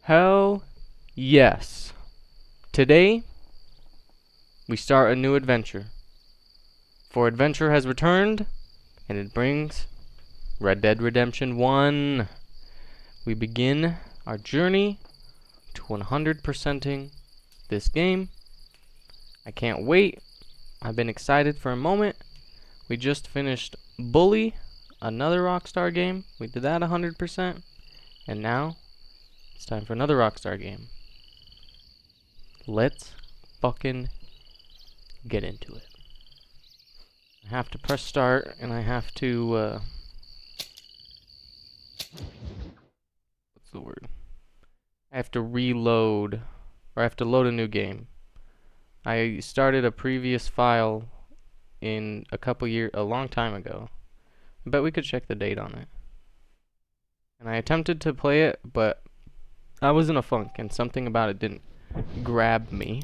Hell yes. Today, we start a new adventure. For adventure has returned, and it brings Red Dead Redemption 1. We begin our journey to 100%ing this game. I can't wait. I've been excited for a moment. We just finished Bully, another Rockstar game. We did that 100%. And now, it's time for another Rockstar game. Let's fucking get into it. I have to press start, and I have to, what's the word? I have to reload, or I have to load a new game. I started a previous file in a long time ago. I bet we could check the date on it. And I attempted to play it, but I was in a funk, and something about it didn't grab me.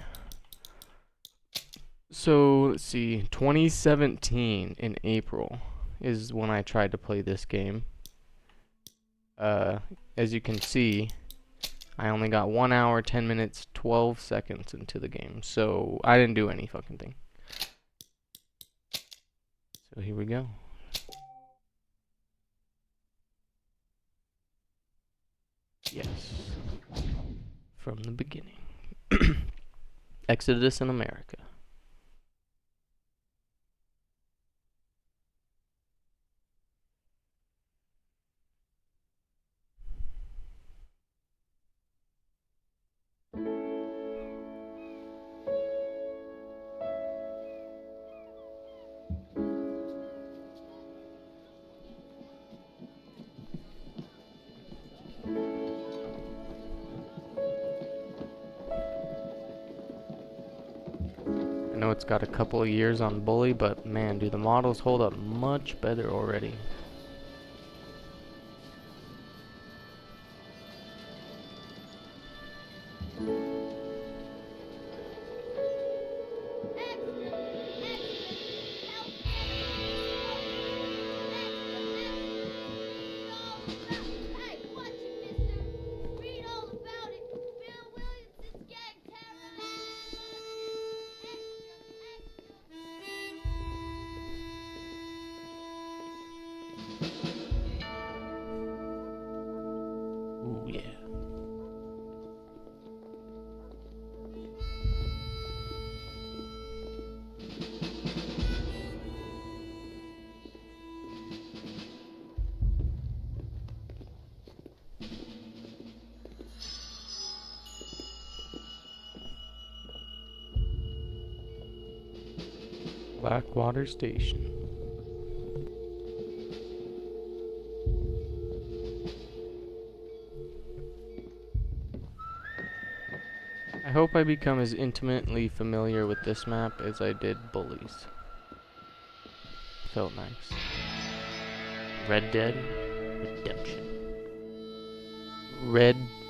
So, let's see, 2017 in April is when I tried to play this game. As you can see, I only got 1 hour, 10 minutes, 12 seconds into the game, so I didn't do any fucking thing. So here we go. Yes. From the beginning. Exodus in America. I know it's got a couple of years on Bully, but man, do the models hold up much better already. Ooh, yeah. Blackwater Station. I hope I become as intimately familiar with this map as I did Bullies. Felt nice. Red Dead Redemption.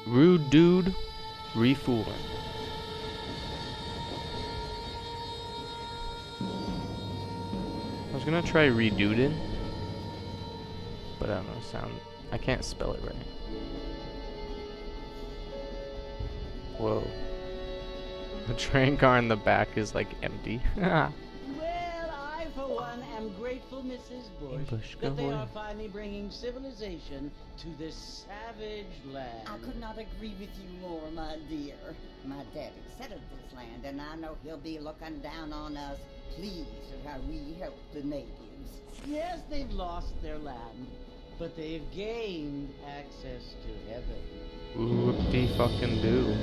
Rude dude, refueling. I was gonna try reduded, but I don't know, I can't spell it right. Whoa. The train car in the back is like empty. Well, I, for one, am grateful, Mrs. Bush, that they are finally bringing civilization to this savage land. I could not agree with you more, my dear. My daddy settled this land, and I know he'll be looking down on us, pleased at how we help the natives. Yes, they've lost their land, but they've gained access to heaven. Whoop-de fucking do.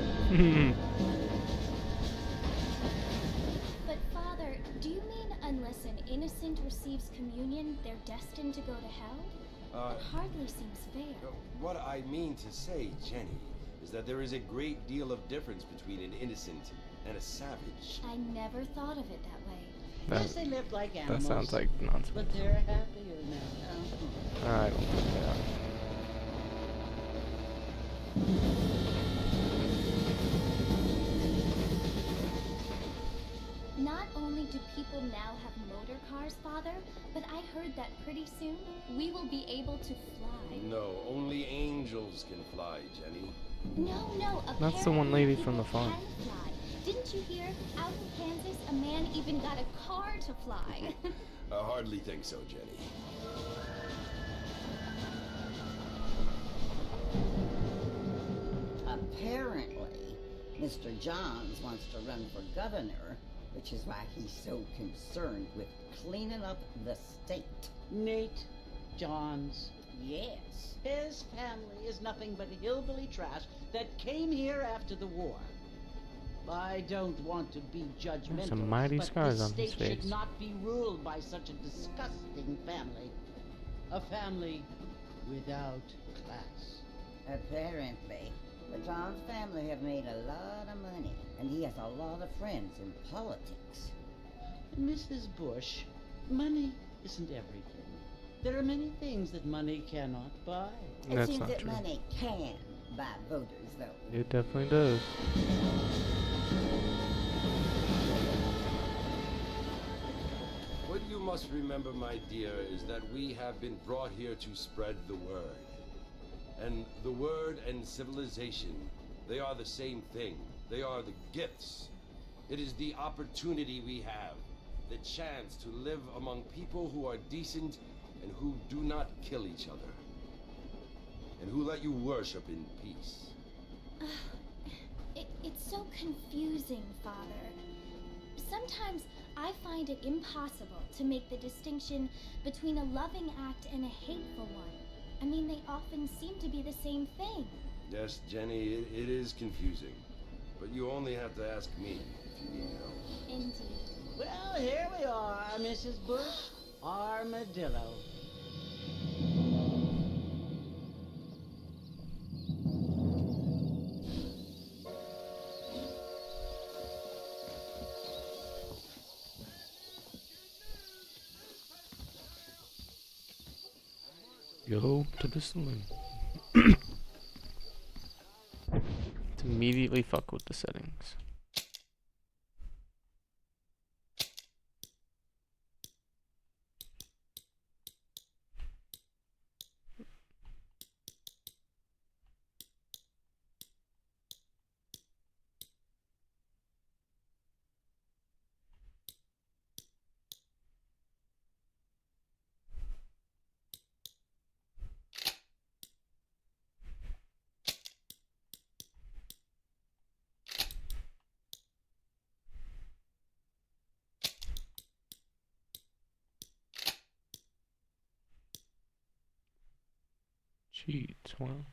But Father, do you mean unless an innocent receives communion, they're destined to go to hell? That hardly seems fair. What I mean to say, Jenny, is that there is a great deal of difference between an innocent and a savage. I never thought of it that way. Yes, they live like animals. That sounds like nonsense. But they're happier now. I don't think that. Not only do people now have motor cars, Father, but I heard that pretty soon we will be able to fly. No, only angels can fly, Jenny. No, That's the one lady apparently from the people farm. can fly. Didn't you hear? Out in Kansas, a man even got a car to fly. I hardly think so, Jenny. Apparently, Mr. Johns wants to run for governor, which is why he's so concerned with cleaning up the state. Nate Johns. Yes. His family is nothing but hillbilly trash that came here after the war. I don't want to be judgmental, some mighty but scars this on his state face. should not be ruled by such a disgusting family. A family without class. Apparently, the Johns family have made a lot of money, and he has a lot of friends in politics. Mrs. Bush, money isn't everything. There are many things that money cannot buy. It That's seems not that true. money can buy voters, though. It definitely does. What you must remember, my dear, is that we have been brought here to spread the word. And the word and civilization, they are the same thing. They are the gifts. It is the opportunity we have, the chance to live among people who are decent and who do not kill each other. And who let you worship in peace. It's so confusing, Father. Sometimes I find it impossible to make the distinction between a loving act and a hateful one. I mean, they often seem to be the same thing. Yes, Jenny, it is confusing. But you only have to ask me if you need help. Indeed. Well, here we are, Mrs. Bush. Armadillo. Go to the saloon. To immediately fuck with the settings. Cheats, well.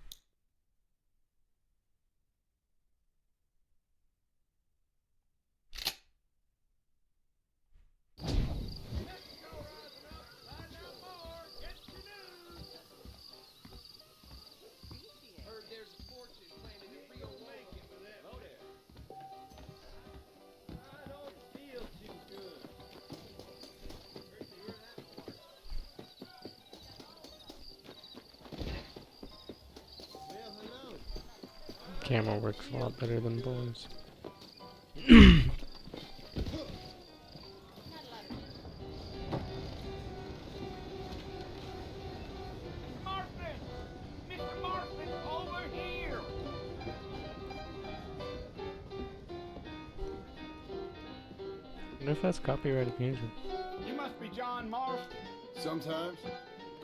Camera works a lot better than boys. Marston! Mr. Marston, over here! I wonder if that's copyrighted music. You must be John Marston. Sometimes.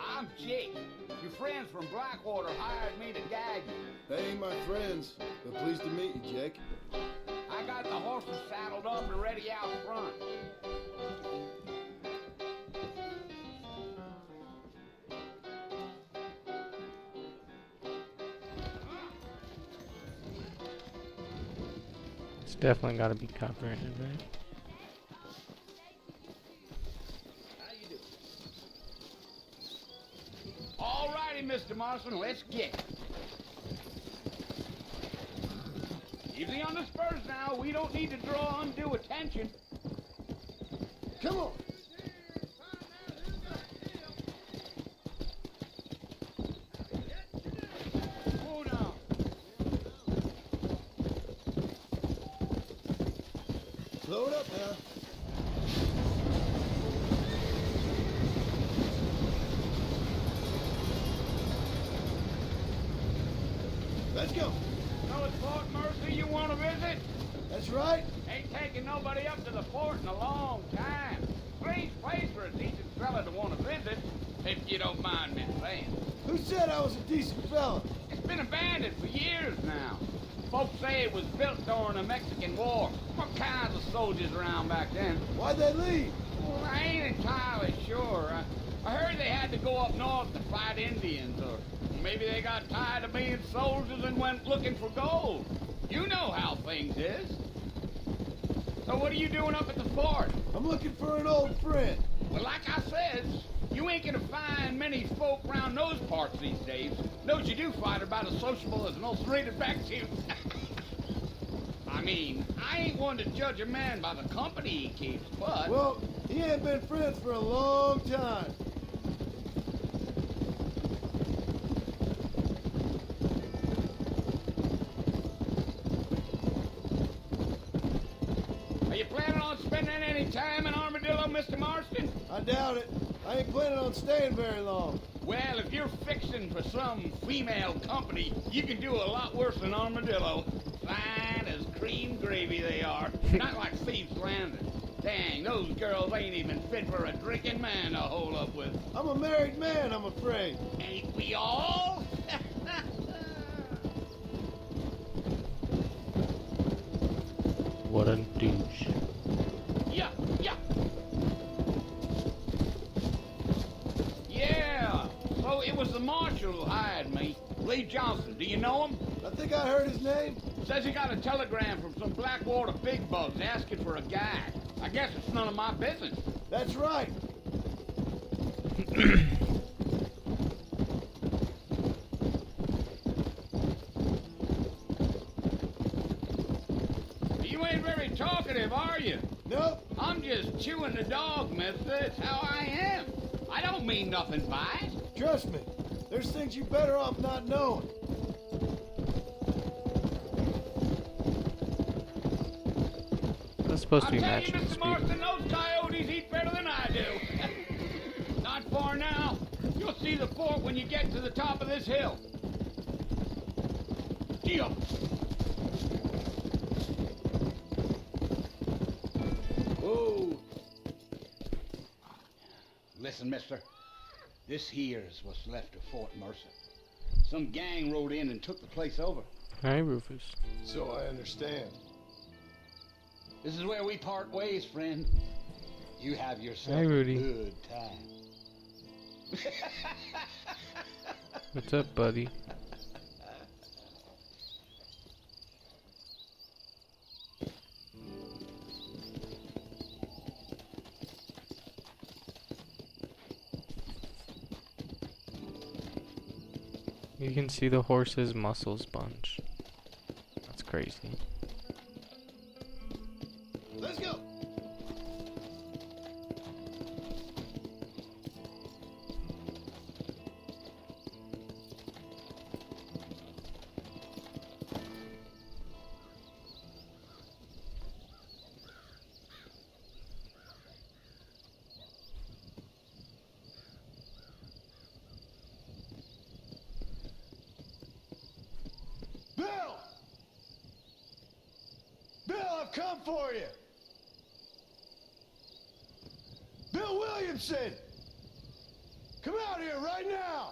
I'm Jake. Your friends from Blackwater hired me to gag you. They ain't my friends, but pleased to meet you, Jake. I got the horses saddled up and ready out front. It's definitely gotta be copyrighted, right? All righty, Mr. Marston, let's get it. Easy on the spurs now. We don't need to draw undue attention. Come on! Hold on. Slow it up now. Let's go! So it's Fort Mercy you want to visit? That's right. Ain't taking nobody up to the fort in a long time. Strange place for a decent fella to want to visit, if you don't mind me saying. Who said I was a decent fella? It's been abandoned for years now. Folks say it was built during the Mexican War. What kinds of soldiers around back then? Why'd they leave? Well, I ain't entirely sure. I heard they had to go up north to fight Indians, or maybe they got tired of being soldiers and went looking for gold. You know how things is. So what are you doing up at the fort? I'm looking for an old friend. Well, like I says, you ain't gonna find many folk around those parts these days. Those you do find are about as sociable as an ulcerated back tooth. I mean, I ain't one to judge a man by the company he keeps, but... Well, he ain't been friends for a long time. Are you planning on spending any time in Armadillo, Mr. Marston? I doubt it. I ain't planning on staying very long. Well, if you're fixing for some female company, you can do a lot worse than Armadillo. Fine as cream gravy they are. Not like Thieves' Landing. Dang, those girls ain't even fit for a drinking man to hole up with. I'm a married man, I'm afraid. Ain't we all? What a douche. Yeah, yeah. Yeah, so it was the marshal who hired me. Lee Johnson, do you know him? I think I heard his name. Says he got a telegram from some Blackwater big bugs asking for a guide. I guess it's none of my business. That's right. You ain't very talkative, are you? Nope. I'm just chewing the dog, mister. It's how I am. I don't mean nothing by it. Trust me. There's things you better off not knowing. That's supposed to I'll be tell you, matching the Mr. speed. Marston, those coyotes eat better than I do. Not far now. You'll see the fort when you get to the top of this hill. Gee up. Whoa. Listen, mister. This here's what's left of Fort Mercer. Some gang rode in and took the place over. Hi, Rufus. So I understand. This is where we part ways, friend. You have yourself Hey, Rudy. a good time. What's up, buddy? You can see the horse's muscles bunch. That's crazy. Let's go. Bill! Bill, I've come for you! Bill Williamson! Come out here right now!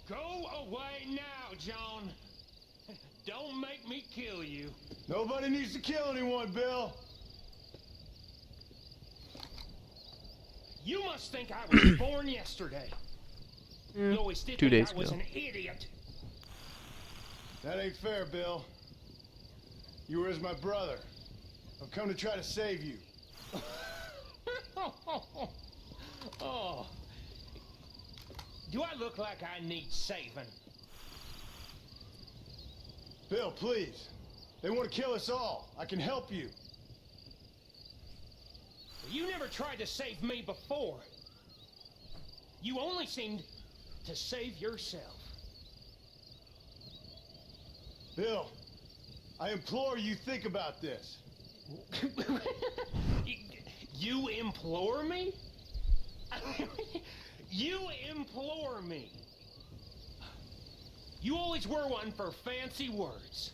Go away now, John. Don't make me kill you. Nobody needs to kill anyone, Bill. You must think I was born yesterday. You always did 2 think days I was ago. an idiot. That ain't fair, Bill. You were as my brother. I've come to try to save you. Oh. Do I look like I need saving? Bill, please. They want to kill us all. I can help you. You never tried to save me before. You only seemed to save yourself. Bill, I implore you think about this. You implore me? You implore me? You always were one for fancy words.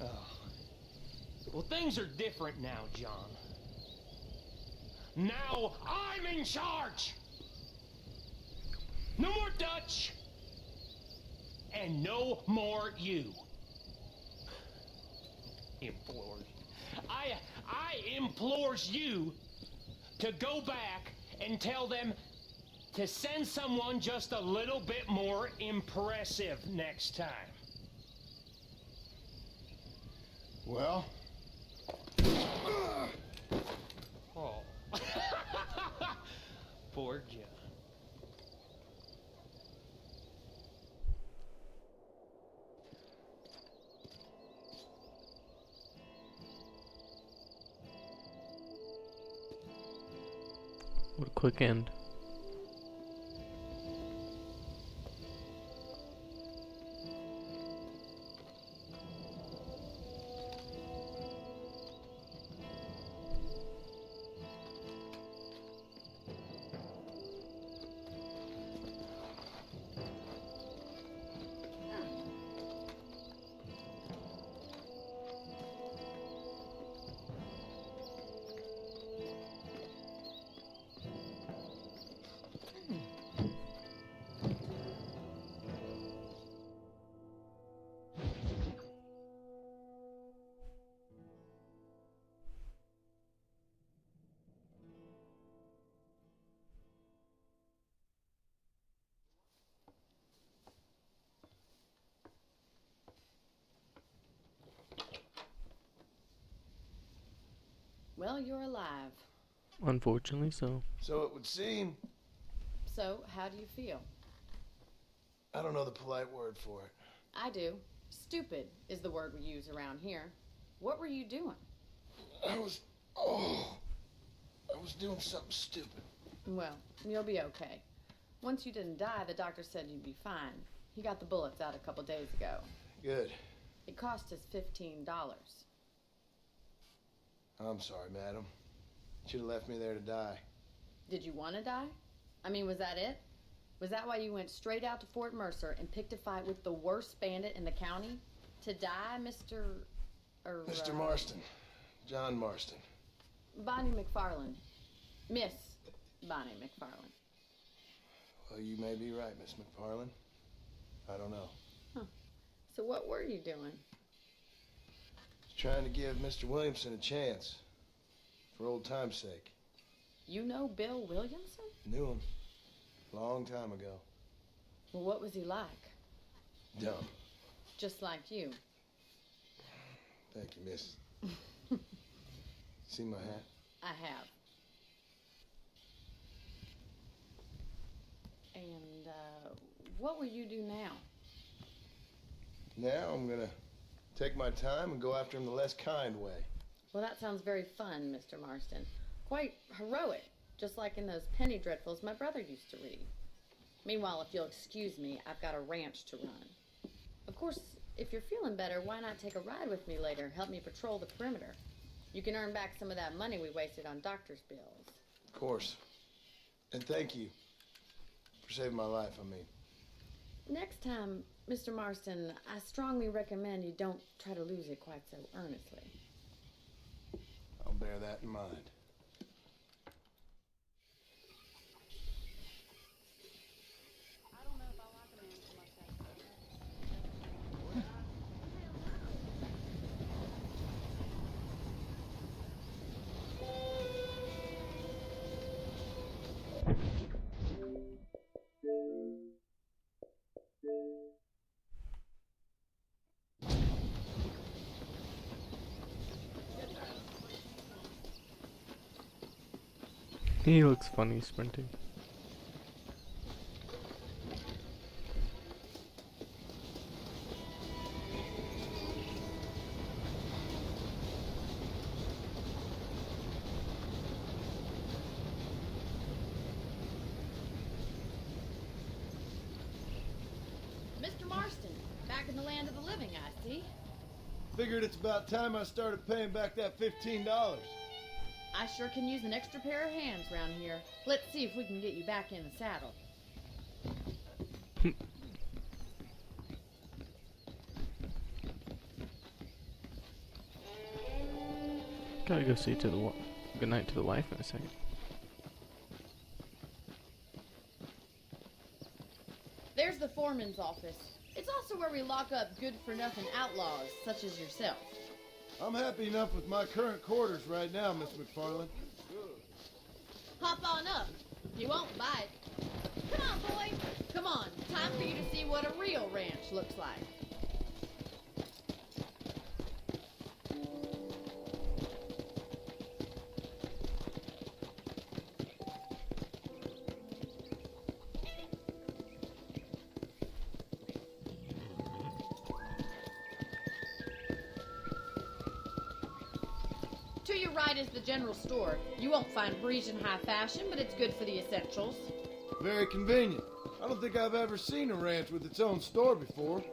Oh. Well, things are different now, John. Now I'm in charge! No more Dutch! And no more you. Implores. I implores you to go back and tell them to send someone just a little bit more impressive next time. Well? Oh. Poor John. What a quick end. Well, you're alive. Unfortunately so. So it would seem. So, how do you feel? I don't know the polite word for it. I do. Stupid is the word we use around here. What were you doing? I was doing something stupid. Well, you'll be okay. Once you didn't die, the doctor said you'd be fine. He got the bullets out a couple days ago. Good. It cost us $15. I'm sorry, madam. Should have left me there to die. Did you want to die? I mean, was that it? Was that why you went straight out to Fort Mercer and picked a fight with the worst bandit in the county? To die, Mr. Mr. Marston. John Marston. Bonnie McFarland. Miss Bonnie McFarland. Well, you may be right, Miss McFarland. I don't know. So what were you doing? Trying to give Mr. Williamson a chance. For old time's sake. You know Bill Williamson? Knew him. Long time ago. Well, what was he like? Dumb. Just like you. Thank you, miss. See my hat? I have. And, what will you do now? Now I'm gonna take my time and go after him the less kind way. Well, that sounds very fun, Mr. Marston. Quite heroic, just like in those penny dreadfuls my brother used to read. Meanwhile, if you'll excuse me, I've got a ranch to run. Of course, if you're feeling better, why not take a ride with me later? Help me patrol the perimeter. You can earn back some of that money we wasted on doctor's bills. Of course. And thank you for saving my life, I mean. Next time, Mr. Marston, I strongly recommend you don't try to lose it quite so earnestly. I'll bear that in mind. I don't know if I like a man so much that He looks funny sprinting. Mr. Marston, back in the land of the living, I see. Figured it's about time I started paying back that $15. I sure can use an extra pair of hands around here. Let's see if we can get you back in the saddle. Gotta go see to the good night to the wife in a second. There's the foreman's office. It's also where we lock up good-for-nothing outlaws, such as yourself. I'm happy enough with my current quarters right now, Miss McFarland. Hop on up. You won't bite. Come on, boy. Come on. Time for you to see what a real ranch looks like. To your right is the general store. You won't find Parisian high fashion, but it's good for the essentials. Very convenient. I don't think I've ever seen a ranch with its own store before.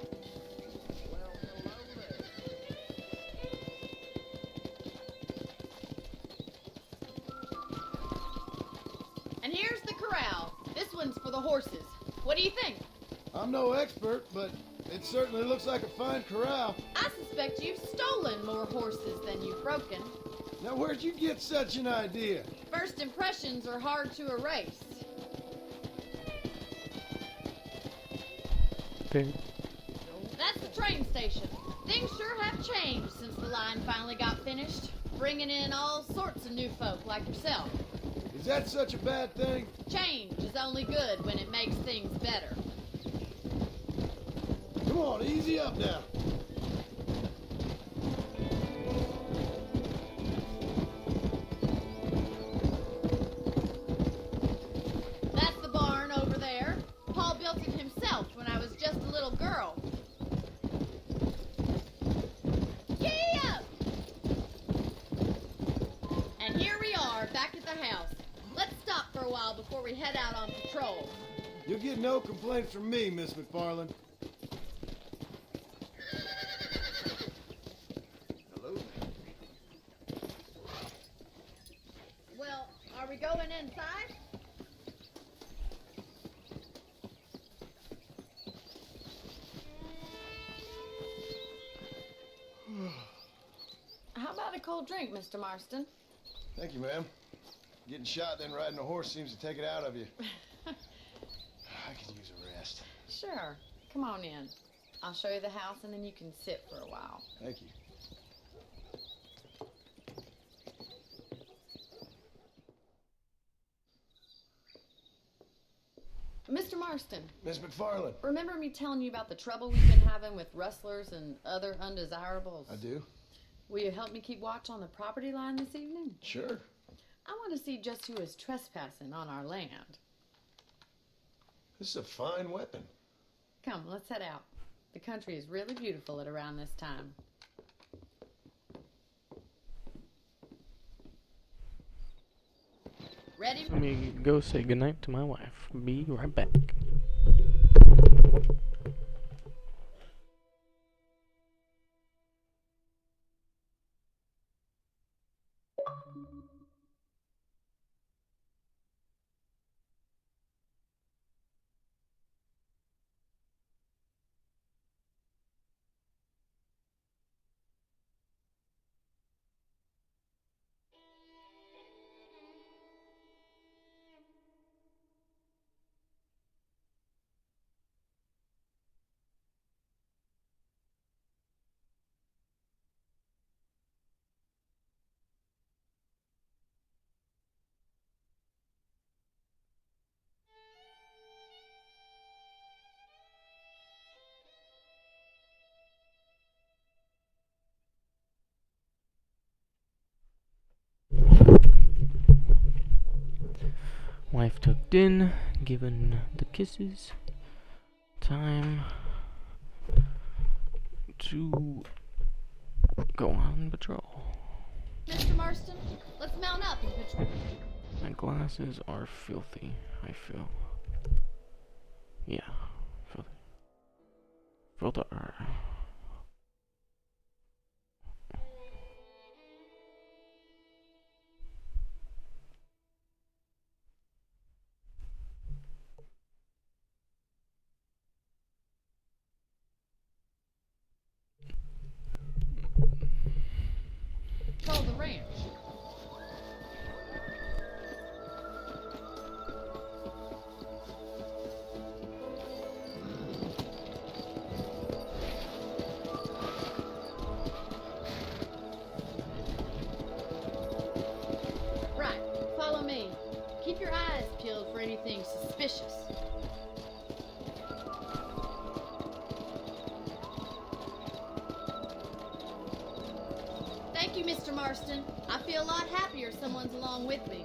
And here's the corral. This one's for the horses. What do you think? I'm no expert, but it certainly looks like a fine corral. I suspect you've stolen more horses than you've broken. Now, where'd you get such an idea? First impressions are hard to erase. Okay. That's the train station. Things sure have changed since the line finally got finished, bringing in all sorts of new folk like yourself. Is that such a bad thing? Change is only good when it makes things better. Come on, easy up now. That's the barn over there. Paul built it himself when I was just a little girl. Giddy up! And here we are, back at the house. Let's stop for a while before we head out on patrol. You'll get no complaints from me, Miss McFarland. Hello? Well, are we going inside? How about a cold drink, Mr. Marston? Thank you, ma'am. Getting shot then riding a horse seems to take it out of you. I could use a rest. Sure. Come on in. I'll show you the house and then you can sit for a while. Thank you. Mr. Marston, Miss McFarland. remember me telling you about the trouble we've been having with rustlers and other undesirables? I do? Will you help me keep watch on the property line this evening? Sure. I want to see just who is trespassing on our land. This is a fine weapon. Come, let's head out. The country is really beautiful at around this time. Ready? Let me go say goodnight to my wife. Be right back. Wife tucked in, given the kisses. Time to go on patrol. Mr. Marston, let's mount up and patrol. My glasses are filthy, I feel. Yeah, filthy. Filter. Mr. Marston. I feel a lot happier someone's along with me.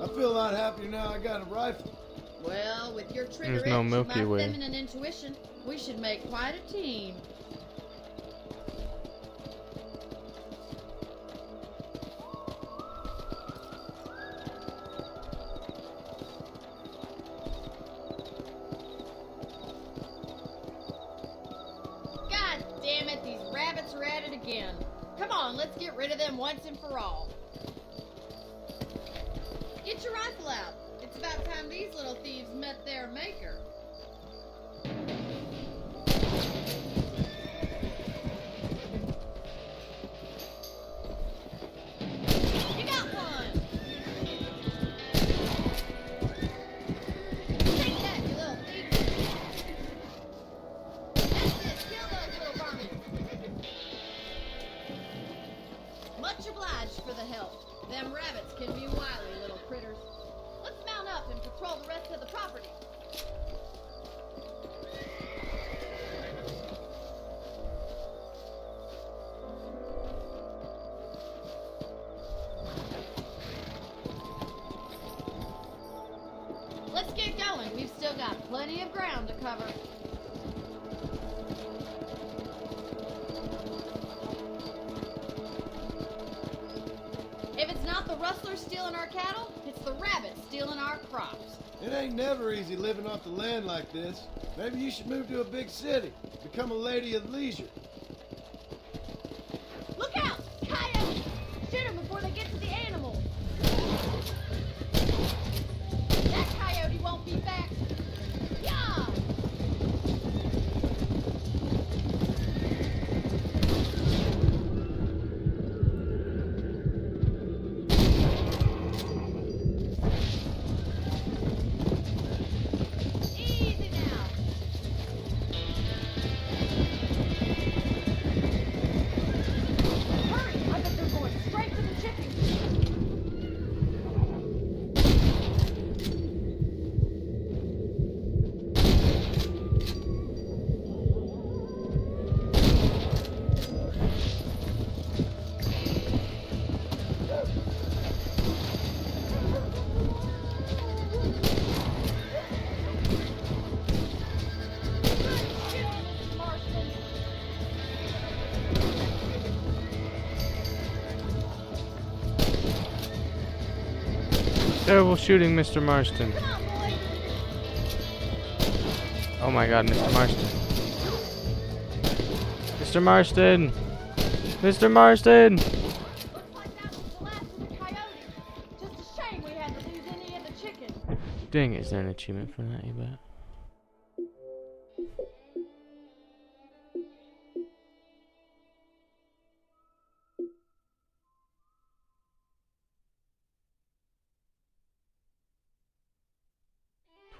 I feel a lot happier now I got a rifle. Well, with your trigger There's no itch and Milky my Way. feminine intuition, we should make quite a team. God damn it, these rabbits are at it again. Come on, let's get rid of them once and for all. Get your rifle out. It's about time these little thieves met their maker. You got one! Take that, you little thief! That's it, kill those little vermin! Much obliged for the help. Them rabbits can be wily little critters. Let's mount up and patrol the rest of the property. Let's get going. We've still got plenty of ground to cover. If it's not the rustlers stealing our cattle, it's the rabbits stealing our crops. It ain't never easy living off the land like this. Maybe you should move to a big city. Become a lady of leisure. Look out! Coyotes! Shoot them before they get to the animals. That coyote won't be back. Yeah! Easy now. Hurry! I bet they're going straight to the chicken coop. Marston. Terrible shooting, Mr. Marston. Come on, boy. Oh my god, Mr. Marston. Mr. Marston! Mr. Marston! Looks like that was the last of the coyotes. Just a shame we had to lose any of the chicken. Dang, is there an achievement for that, you bet?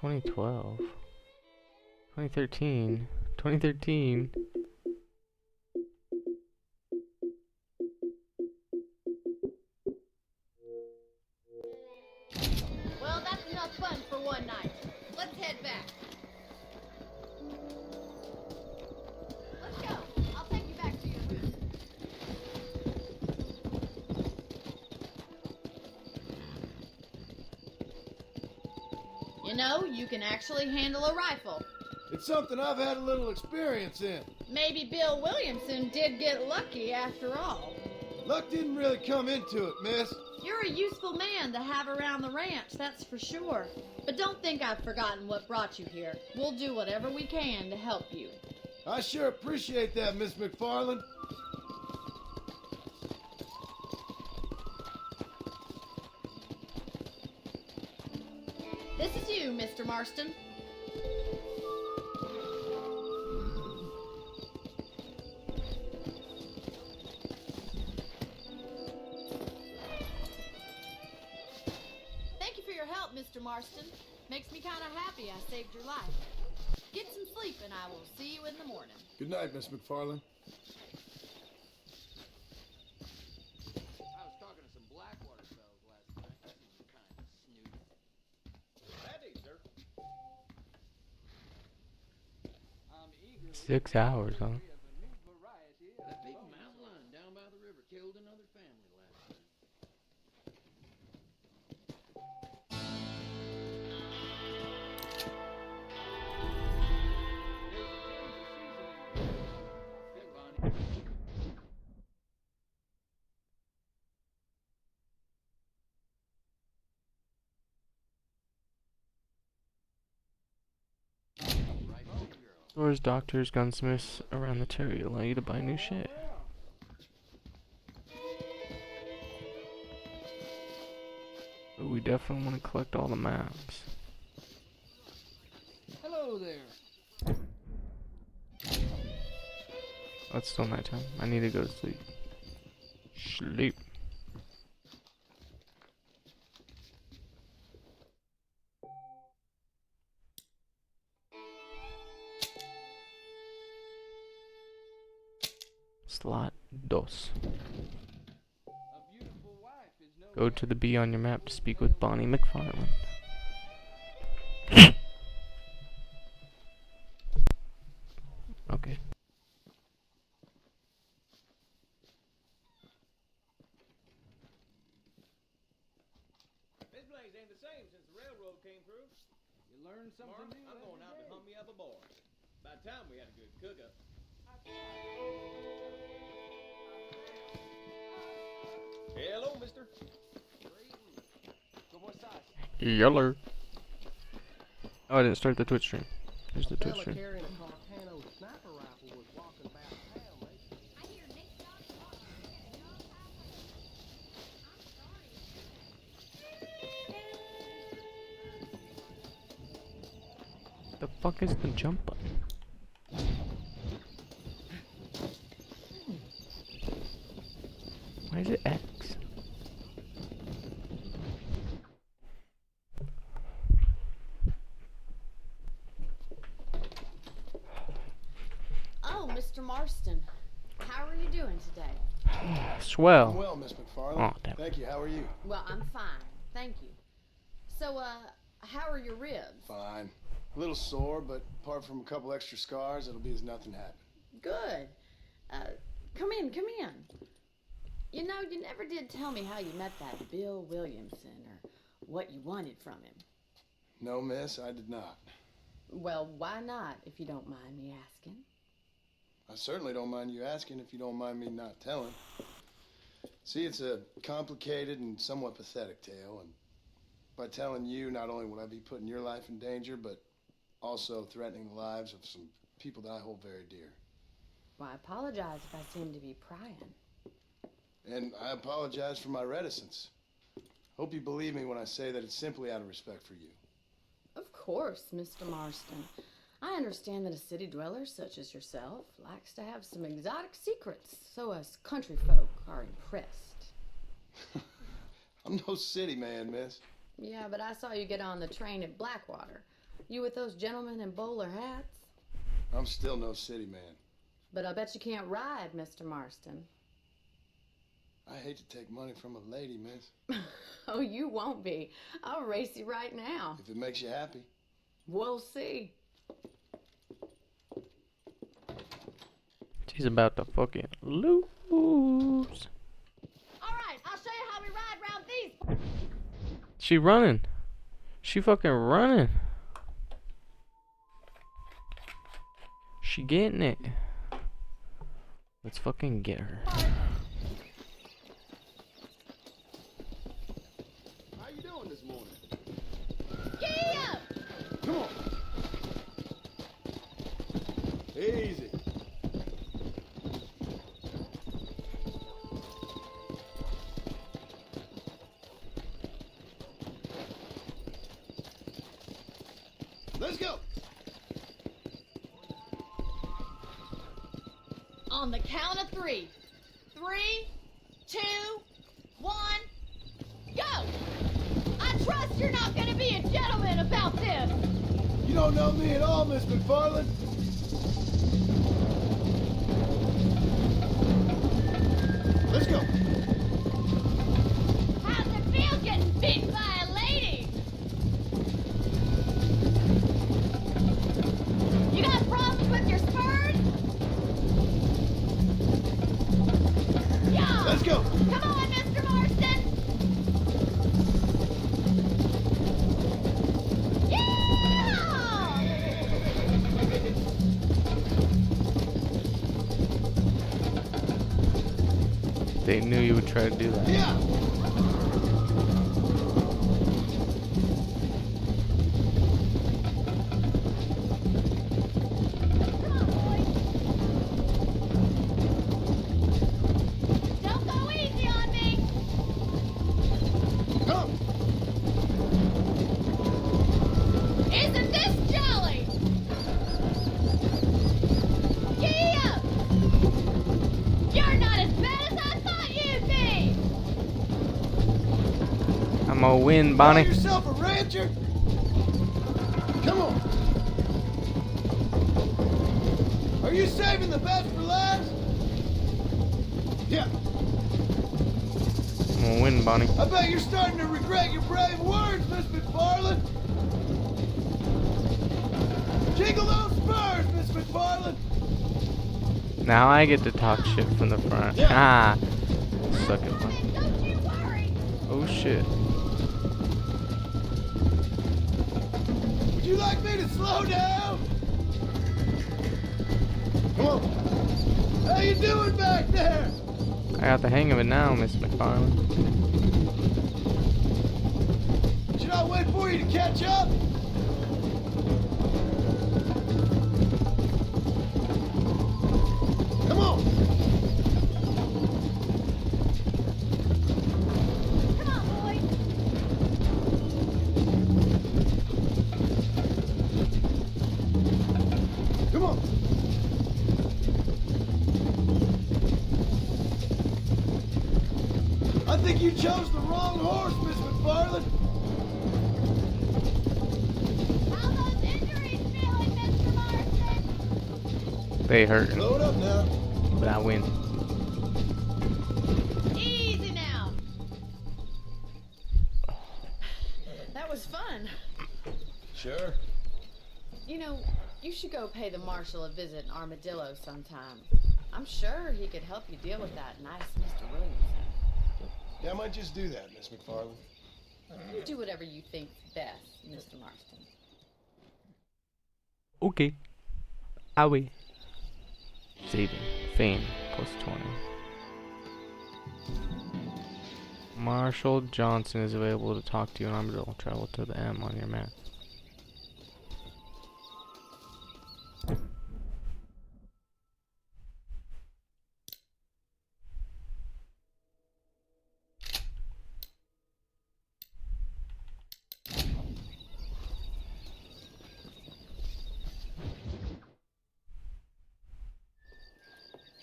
(2012) 2013 2013. Well, that's enough fun for one night. Let's head back. Let's go. I'll take you back to your room. You know, you can actually handle a rifle. It's something I've had a little experience in. Maybe Bill Williamson did get lucky after all. Luck didn't really come into it, miss. You're a useful man to have around the ranch, that's for sure. But don't think I've forgotten what brought you here. We'll do whatever we can to help you. I sure appreciate that, Miss McFarland. This is you, Mr. Marston. Thank you for your help, Mr. Marston. Makes me kind of happy I saved your life. Get some sleep and I will see you in the morning. Good night, Miss McFarland. I was talking to some Blackwater fellas last night. Seemed kind of snooty. Ready, sir. I'm eager. 6 hours, huh? That big mountain lion down by Stores, doctors, gunsmiths around the territory allow you to buy new shit. But we definitely want to collect all the maps. Hello there. Oh, it's still nighttime. I need to go to sleep. Sleep. Slot dos. Go to the B on your map to speak with Bonnie McFarlane. Okay. This place ain't the same since the railroad came through. You learn something new. I'm going out to hunt me up a bar. By the time we had a good cook-up. Hello, mister. Yeller. Oh, I didn't start the Twitch stream. Here's the Twitch stream. Carrying a Carcano sniper rifle was walking about town, mate. The fuck is the jump button? Why is it X? Oh, Mr. Marston. How are you doing today? Swell. I'm well, Miss McFarlane. Oh, damn. Thank you. How are you? Well, I'm fine. Thank you. So, how are your ribs? Fine. A little sore, but apart from a couple extra scars, it'll be as nothing happened. Good. Come in, come in. You know, you never did tell me how you met that Bill Williamson or what you wanted from him. No, miss, I did not. Well, why not, if you don't mind me asking? I certainly don't mind you asking if you don't mind me not telling. See, it's a complicated and somewhat pathetic tale, and by telling you, not only will I be putting your life in danger, but also threatening the lives of some people that I hold very dear. Well, I apologize if I seem to be prying. And I apologize for my reticence. Hope you believe me when I say that it's simply out of respect for you. Of course, Mr. Marston. I understand that a city dweller such as yourself likes to have some exotic secrets, so us country folk are impressed. I'm no city man, miss. Yeah, but I saw you get on the train at Blackwater. You with those gentlemen in bowler hats? I'm still no city man. But I bet you can't ride, Mr. Marston. I hate to take money from a lady, miss. Oh, you won't be. I'll race you right now. If it makes you happy. We'll see. She's about to fucking lose. Alright, I'll show you how we ride round these. She running. She fucking running. She getting it. Let's fucking get her. How you doing this morning? Yeah! Come on. Easy. Let's go. On the count of 3. 3, 2, 1, go! I trust you're not gonna be a gentleman about this! You don't know me at all, Miss McFarlane. Let's go. How's it feel getting beat by a lady? You got problems with your spurs? Yeah! Let's go. Come on, Mr. Marston! They knew you would try to do that. Yeah. Isn't this jolly? Giddy up! You're not as bad as I thought you'd be! I'm gonna win, Call Bonnie. yourself a rancher? Come on. Are you saving the best for last? Yeah. I'm gonna win, Bonnie. I bet you're starting to regret your brave words, Miss McFarland. Jiggle those spurs, Miss McFarland. Now I get to talk shit from the front. Yeah. Ah. Suck it, Bonnie. Don't you worry! Oh shit. Would you like me to slow down? Come on. How you doing back there? I got the hang of it now, Miss McFarland. Should I wait for you to catch up? Come on. Come on, boy! Come on. I think you chose the wrong horse, Miss McFarland. How those injuries feeling, Mr. Marston? They hurting, Slow it up now. but I win. Easy now. That was fun. Sure. You know, you should go pay the marshal a visit in Armadillo sometime. I'm sure he could help you deal with that nice Mr. Williamson. Yeah, I might just do that, Miss McFarland. You do whatever you think's best, Mr. Marston. Okay. I will. Saving. Fame. Plus 20. Marshall Johnson is available to talk to you in Armadillo. Travel to the M on your map.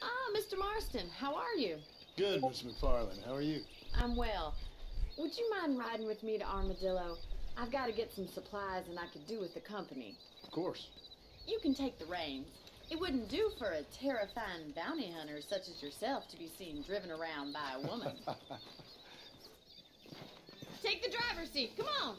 Ah, Mr. Marston, how are you? Good, Miss McFarland. How are you? I'm well. Would you mind riding with me to Armadillo? I've got to get some supplies and I could do with the company. Of course. You can take the reins. It wouldn't do for a terrifying bounty hunter such as yourself to be seen driven around by a woman. Take the driver's seat. Come on.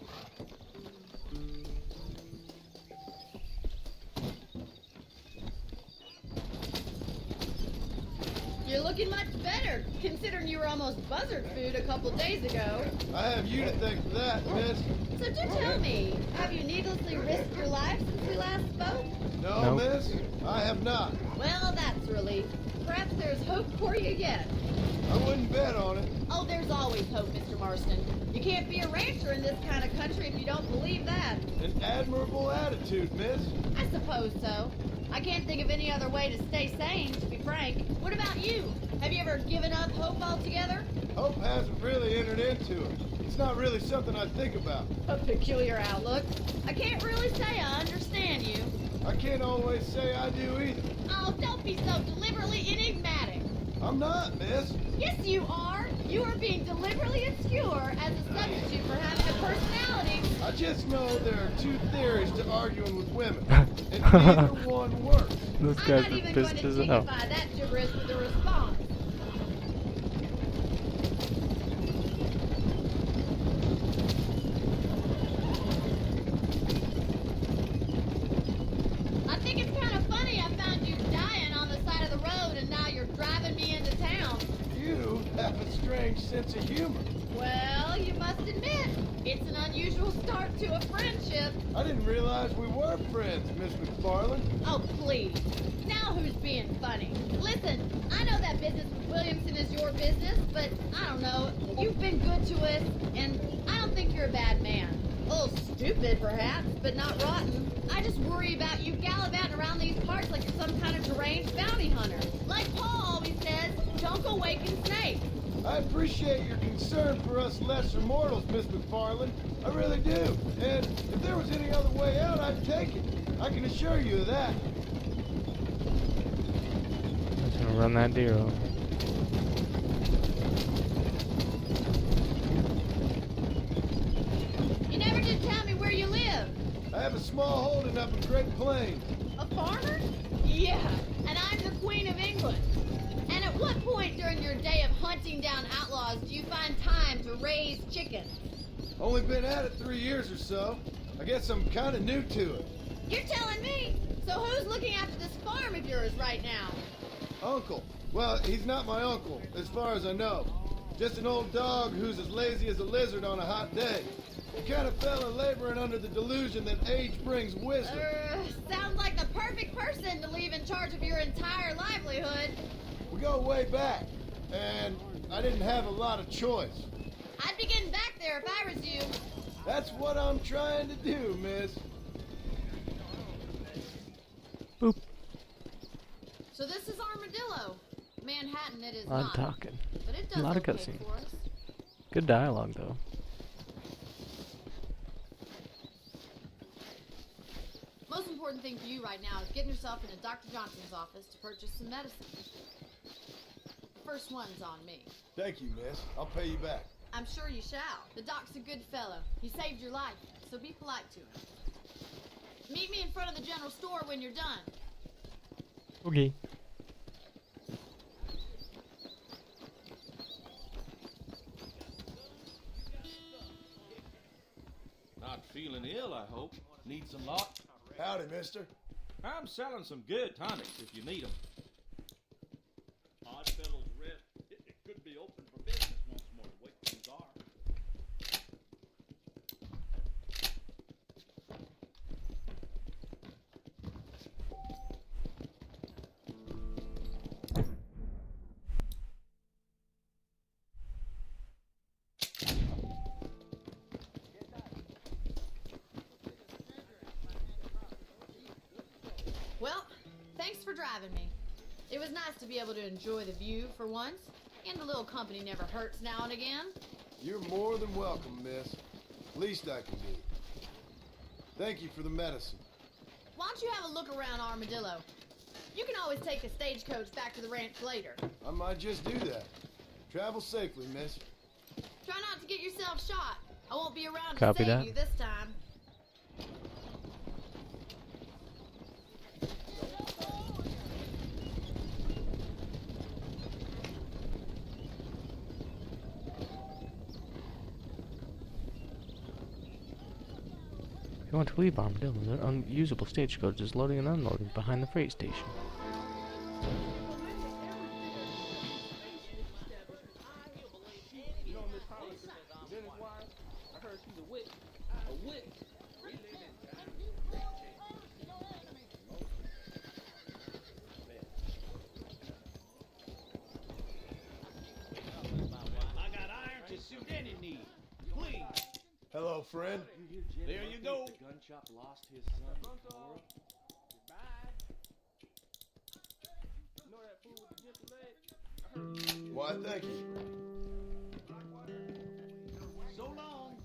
You're looking much better, considering you were almost buzzard food a couple days ago. I have you to thank for that, miss. So do tell me, have you needlessly risked your life since we last spoke? No, Nope. miss. I have not. Well, that's a relief. Perhaps there's hope for you yet. I wouldn't bet on it. Oh, there's always hope, Mr. Marston. You can't be a rancher in this kind of country if you don't believe that. An admirable attitude, miss. I suppose so. I can't think of any other way to stay sane, to be frank. What about you? Have you ever given up hope altogether? Hope hasn't really entered into it. It's not really something I think about. A peculiar outlook. I can't really say I understand you. I can't always say I do either. Oh, don't be so deliberately enigmatic. I'm not, miss. Yes, you are. You are being deliberately obscure as a substitute for having a personality. I just know there are two theories to arguing with women, and neither one works. Those I'm guys not are even going pissed to as hell. dignify that gibberish with a response. I think it's kind of funny I found you dying on the side of the road and now you're driving me into town. You have a strange sense of humor. Well, you must admit, it's an unusual start to a friendship. I didn't realize we were friends, Miss McFarland. Oh, please. Now who's being funny? Listen, I know that business with Williamson is your business, but I don't know. You've been good to us, and I don't think you're a bad man. A little stupid, perhaps, but not rotten. I just worry about you gallivanting around these parts like you're some kind of deranged bounty hunter. Like Paul always says, don't go waking snakes. I appreciate your concern for us lesser mortals, Miss McFarland. I really do. And if there was any other way out, I'd take it. I can assure you of that. I'm just gonna run that deer over. You never did tell me where you live. I have a small holding up in Great Plains. A farmer? Yeah, and I'm the Queen of England. And at what point during your day of hunting down outlaws do you find time to raise chickens? Only been at it 3 years or so. I guess I'm kind of new to it. You're telling me? So who's looking after this farm of yours right now? Uncle. Well, he's not my uncle, as far as I know. Just an old dog who's as lazy as a lizard on a hot day. The kind of fella laboring under the delusion that age brings wisdom. Sounds like the perfect person to leave in charge of your entire livelihood. We go way back, and I didn't have a lot of choice. I'd be getting back there if I was you. That's what I'm trying to do, miss. Boop. So this is Armadillo. Manhattan it is A lot not. of talking. But it does A lot of okay cutscenes. for us. Good dialogue, though. Most important thing for you right now is getting yourself into Dr. Johnson's office to purchase some medicine. The first one's on me. Thank you, miss. I'll pay you back. I'm sure you shall. The doc's a good fellow. He saved your life, so be polite to him. Meet me in front of the general store when you're done. Okay. Not feeling ill, I hope. Need some lot? Howdy, mister. I'm selling some good tonics if you need them. Oddfellow's Rest. It could be open for business once more the way things are. Well, thanks for driving me. It was nice to be able to enjoy the view for once, and a little company never hurts now and again. You're more than welcome, miss. Least I can do. Thank you for the medicine. Why don't you have a look around Armadillo? You can always take a stagecoach back to the ranch later. I might just do that. Travel safely, miss. Try not to get yourself shot. I won't be around to Copy save that. you this time. If you want to leave Armadillo, the unusable stagecoach is loading and unloading behind the freight station. You know Miss Hollister, Dennis Wise? I heard she's a witch. A witch. I got iron to suit any need. Please. Hello, friend. There you go. The gun shop lost his son. Cora. You know that fool with the gimpy leg? Why, thank you. So long.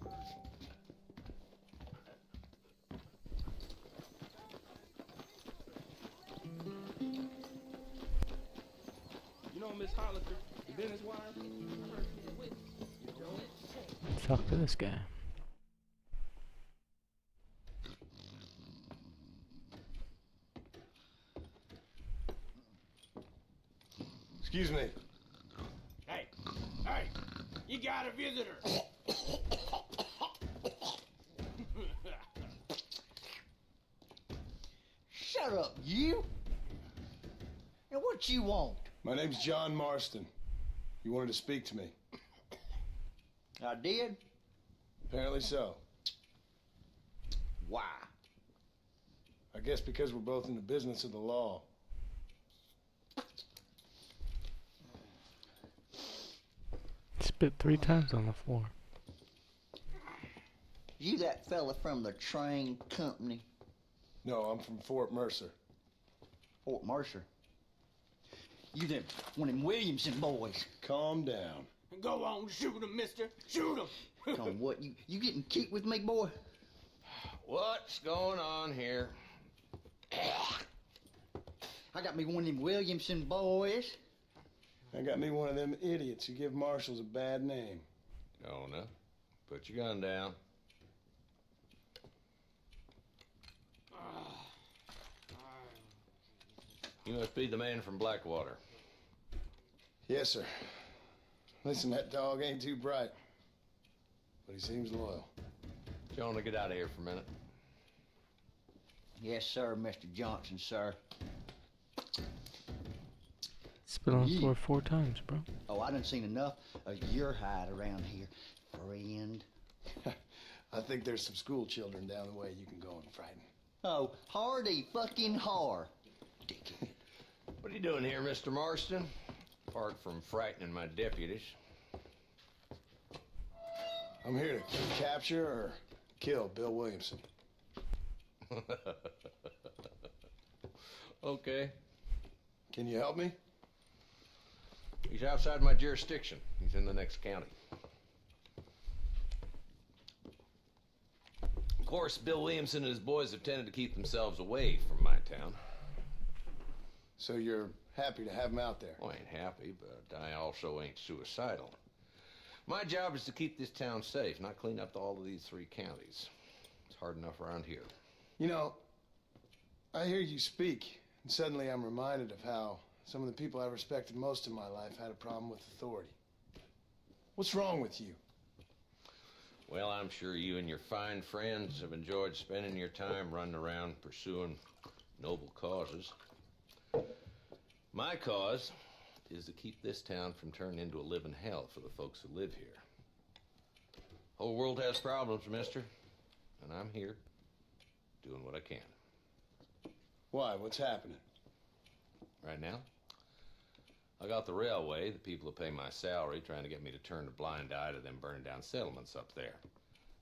You know Miss Hollister, the Dennis wife? I heard she's a witch. You know? Let's talk to this guy. Excuse me. Hey, hey, you got a visitor. Shut up, you! And what you want? My name's John Marston. You wanted to speak to me? I did? Apparently so. Why? I guess because we're both in the business of the law. Spit 3 times on the floor. You that fella from the train company? No, I'm from Fort Mercer. Fort Mercer? You them one of them Williamson boys? Calm down. Go on, shoot him, mister. Shoot him. Come on, what? You getting cute with me, boy? What's going on here? I got me one of them Williamson boys. I got me one of them idiots who give marshals a bad name. Jonah, put your gun down. You must be the man from Blackwater. Yes, sir. Listen, that dog ain't too bright, but he seems loyal. Jonah, get out of here for a minute. Yes, sir, Mr. Johnson, sir. Spit on the floor 4 times, bro. Oh, I done seen enough of your hide around here, friend. I think there's some school children down the way you can go and frighten. Oh, hardy fucking har. Dickhead. What are you doing here, Mr. Marston? Apart from frightening my deputies. I'm here to capture or kill Bill Williamson. Okay. Can you help me? He's outside my jurisdiction. He's in the next county. Of course, Bill Williamson and his boys have tended to keep themselves away from my town. So you're happy to have him out there? Well, I ain't happy, but I also ain't suicidal. My job is to keep this town safe, not clean up all of these 3 counties. It's hard enough around here. You know, I hear you speak, and suddenly I'm reminded of how some of the people I respected most in my life had a problem with authority. What's wrong with you? Well, I'm sure you and your fine friends have enjoyed spending your time running around pursuing noble causes. My cause is to keep this town from turning into a living hell for the folks who live here. Whole world has problems, mister, and I'm here doing what I can. Why? What's happening? Right now, I got the railway, the people who pay my salary, trying to get me to turn a blind eye to them burning down settlements up there.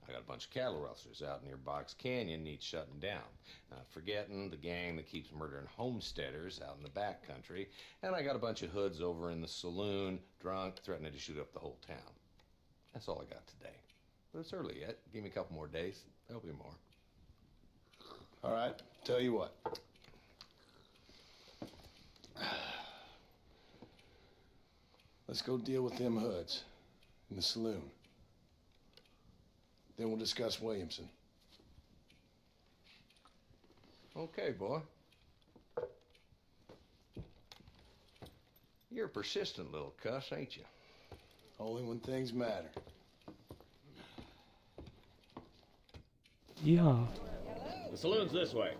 I got a bunch of cattle rustlers out near Box Canyon needs shutting down. Not forgetting the gang that keeps murdering homesteaders out in the back country. And I got a bunch of hoods over in the saloon, drunk, threatening to shoot up the whole town. That's all I got today. But it's early yet. Give me a couple more days. There'll be more. All right, tell you what. Let's go deal with them hoods in the saloon. Then we'll discuss Williamson. Okay, boy. You're a persistent little cuss, ain't you? Only when things matter. Yeah. The saloon's this way.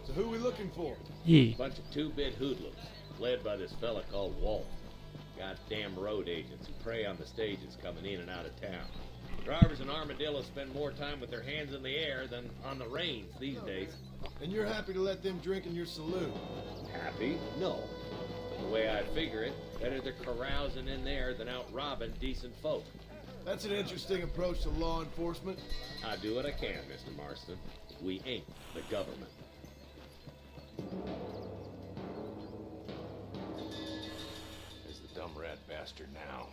So who we looking for? Yeah. Bunch of 2-bit hoodlums, led by this fella called Walt. Goddamn road agents who prey on the stages coming in and out of town. Drivers in Armadillo spend more time with their hands in the air than on the reins these days. And you're happy to let them drink in your saloon? Happy? No. But the way I figure it, better they're carousing in there than out robbing decent folk. That's an interesting approach to law enforcement. I do what I can, Mr. Marston. We ain't the government. There's the dumb rat bastard now.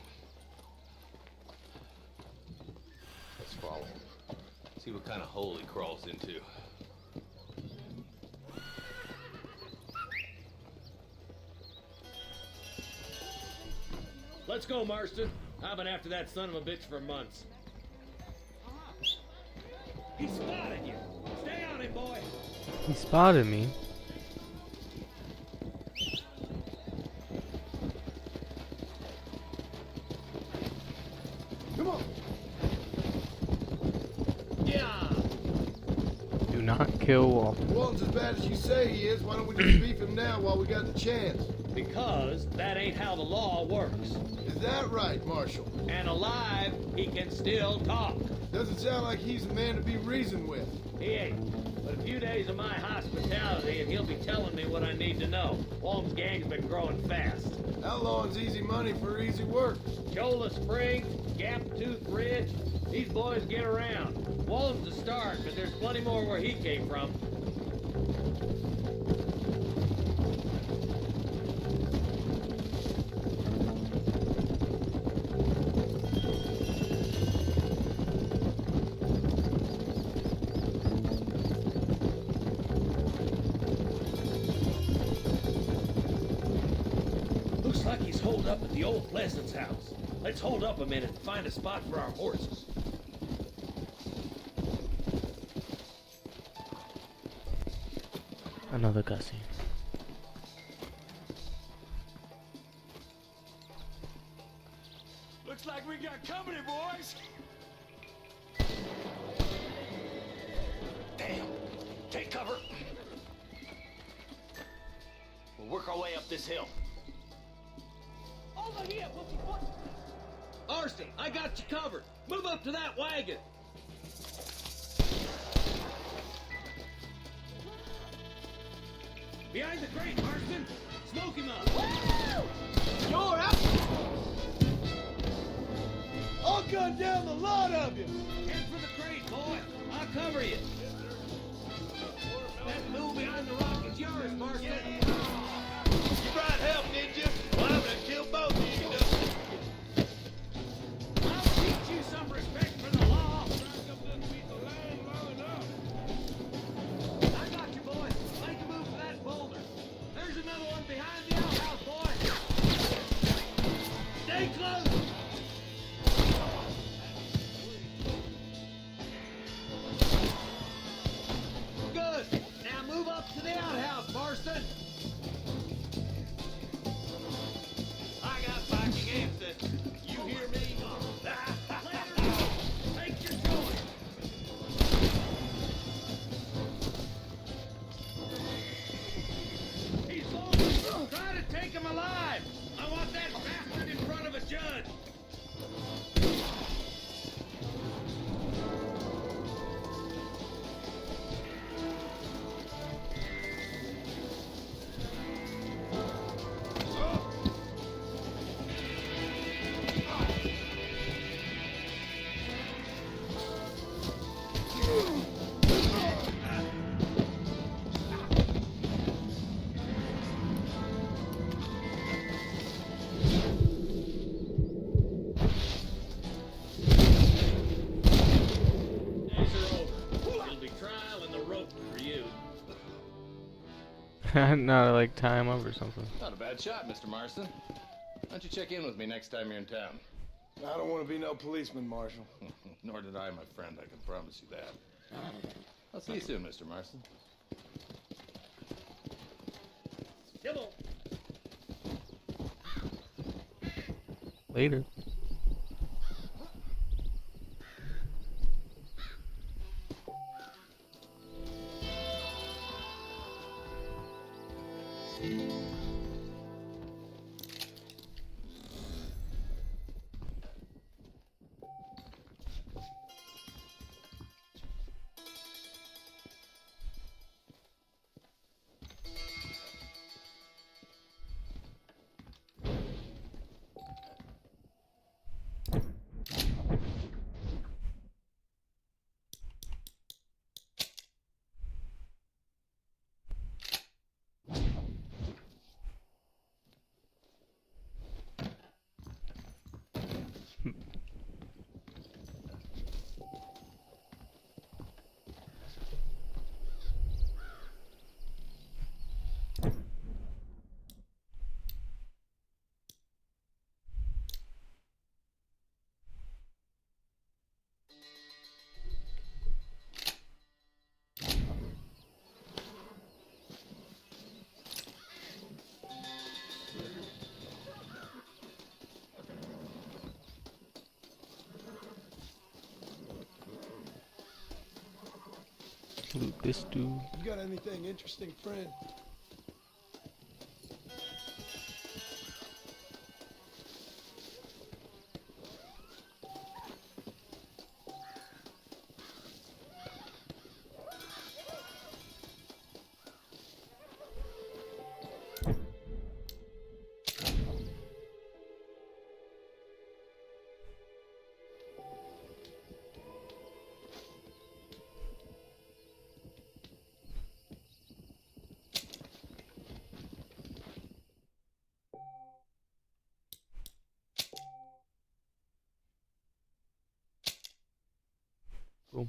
Let's follow him. See what kind of hole he crawls into. Let's go, Marston. I've been after that son of a bitch for months. He spotted you. Stay on him, boy. He spotted me. Come on. Yeah. Do not kill Walter. Walton's as bad as you say he is. Why don't we just beef him now while we got the chance? Because that ain't how the law works. Is that right, Marshal? And alive, he can still talk. Doesn't sound like he's a man to be reasoned with. He ain't. But a few days of my hospitality and he'll be telling me what I need to know. Walton's gang's been growing fast. Outlawing's easy money for easy work. Chola Springs, Gap Tooth Ridge, these boys get around. Walton's the start, but there's plenty more where he came from. Looks like he's holed up at the old Pleasance house. Let's hold up a minute and find a spot for our horses. Another cussing. Looks like we got company, boys. Damn. Take cover. We'll work our way up this hill. Over here. Marston, I got you covered. Move up to that wagon. Behind the crate, Marston. Smoke him up. You're up. I'll gun down the lot of you. Head for the crate, boy. I'll cover you. That mule behind the rock is yours, Marston. You brought help, did you? Well, I'm gonna kill both of you. I'll teach you some respect for the law. I got you, boy. Make a move for that boulder. There's another one behind the outhouse, boy. Stay close. Good. Now move up to the outhouse, Marston. I got back against it. You hear me? Take your choice. He's loaded. Try to take him alive. I want that bastard in front of a judge. Not like tie him up or something. Not a bad shot, Mr. Marston. Why don't you check in with me next time you're in town? I don't want to be no policeman, Marshal. Nor did I, my friend. I can promise you that. I'll see you soon, Mr. Marston. Later. Loot this dude. You got anything interesting, friend? Boom.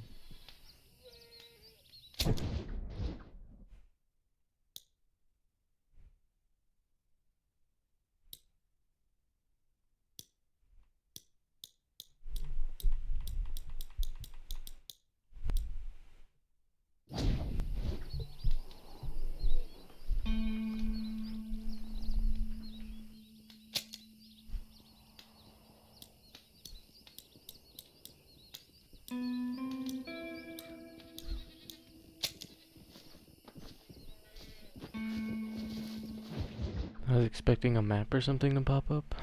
I was expecting a map or something to pop up.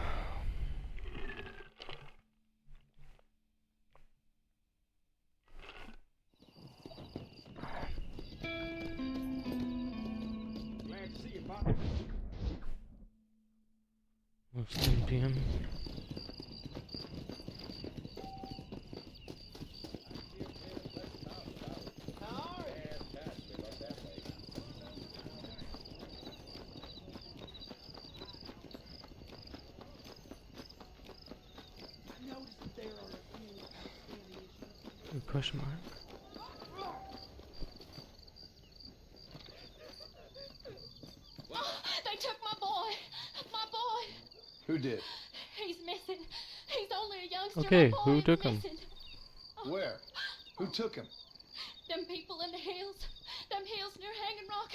Glad to see you, Pop. It's 10 p.m. Good question mark. They took my boy. My boy. Who did? He's missing. He's only a youngster. Okay, My boy who is took him? missing. Where? Who took him? Them people in the hills. Them hills near Hanging Rock.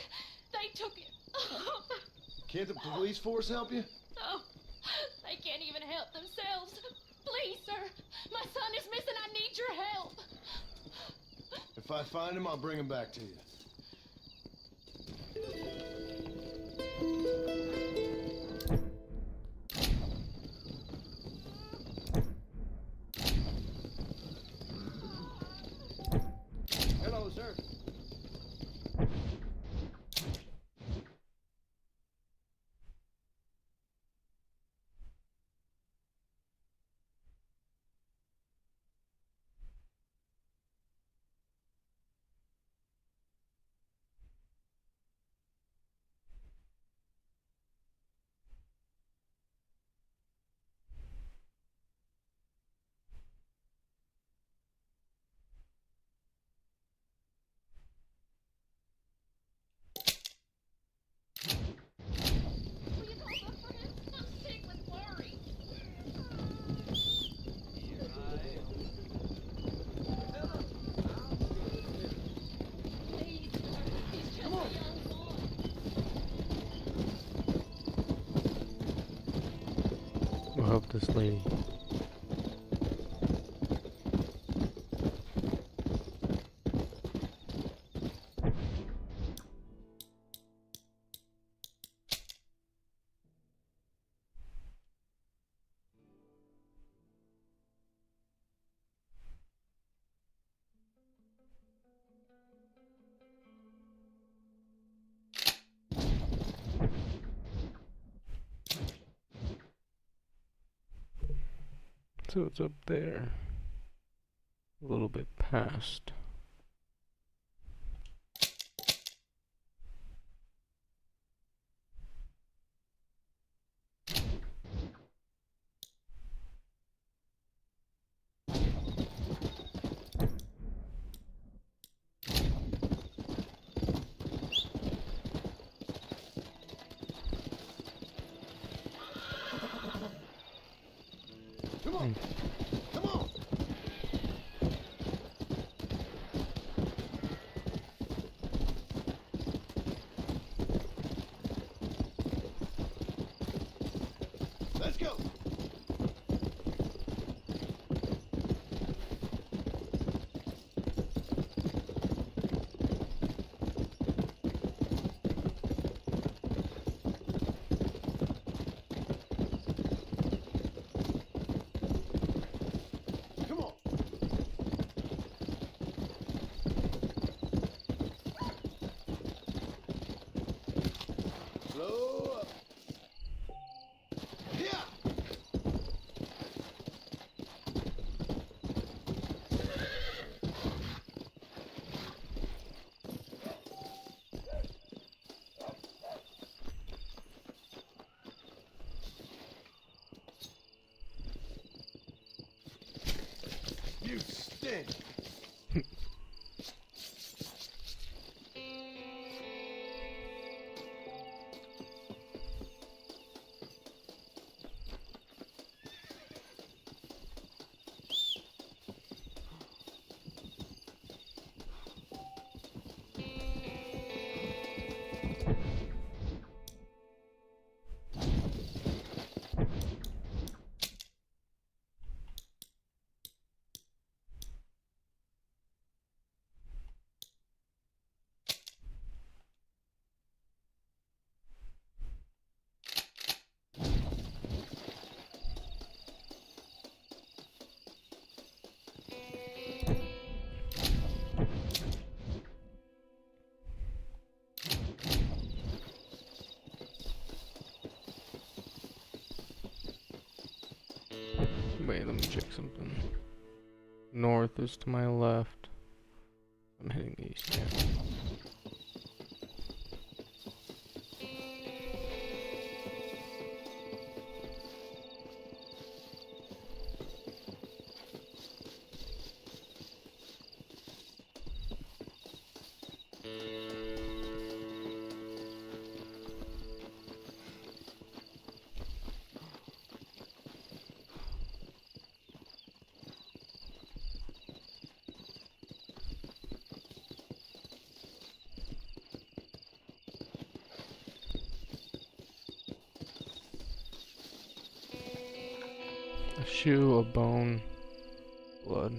They took him. Can't the police force help you? No. They can't even help themselves. Please, sir. My son is missing. I need your help. If I find him, I'll bring him back to you. Hello, sir. Will you call up for him? I'm sick with worry. Please, sir. He's just a young boy. We'll help this lady. So it's up there. A little bit past. Come on. Come on. Let's go. Slow up. Yeah. You stink. Wait, let me check something. North is to my left. I'm heading east, yeah. A shoe, a bone, blood.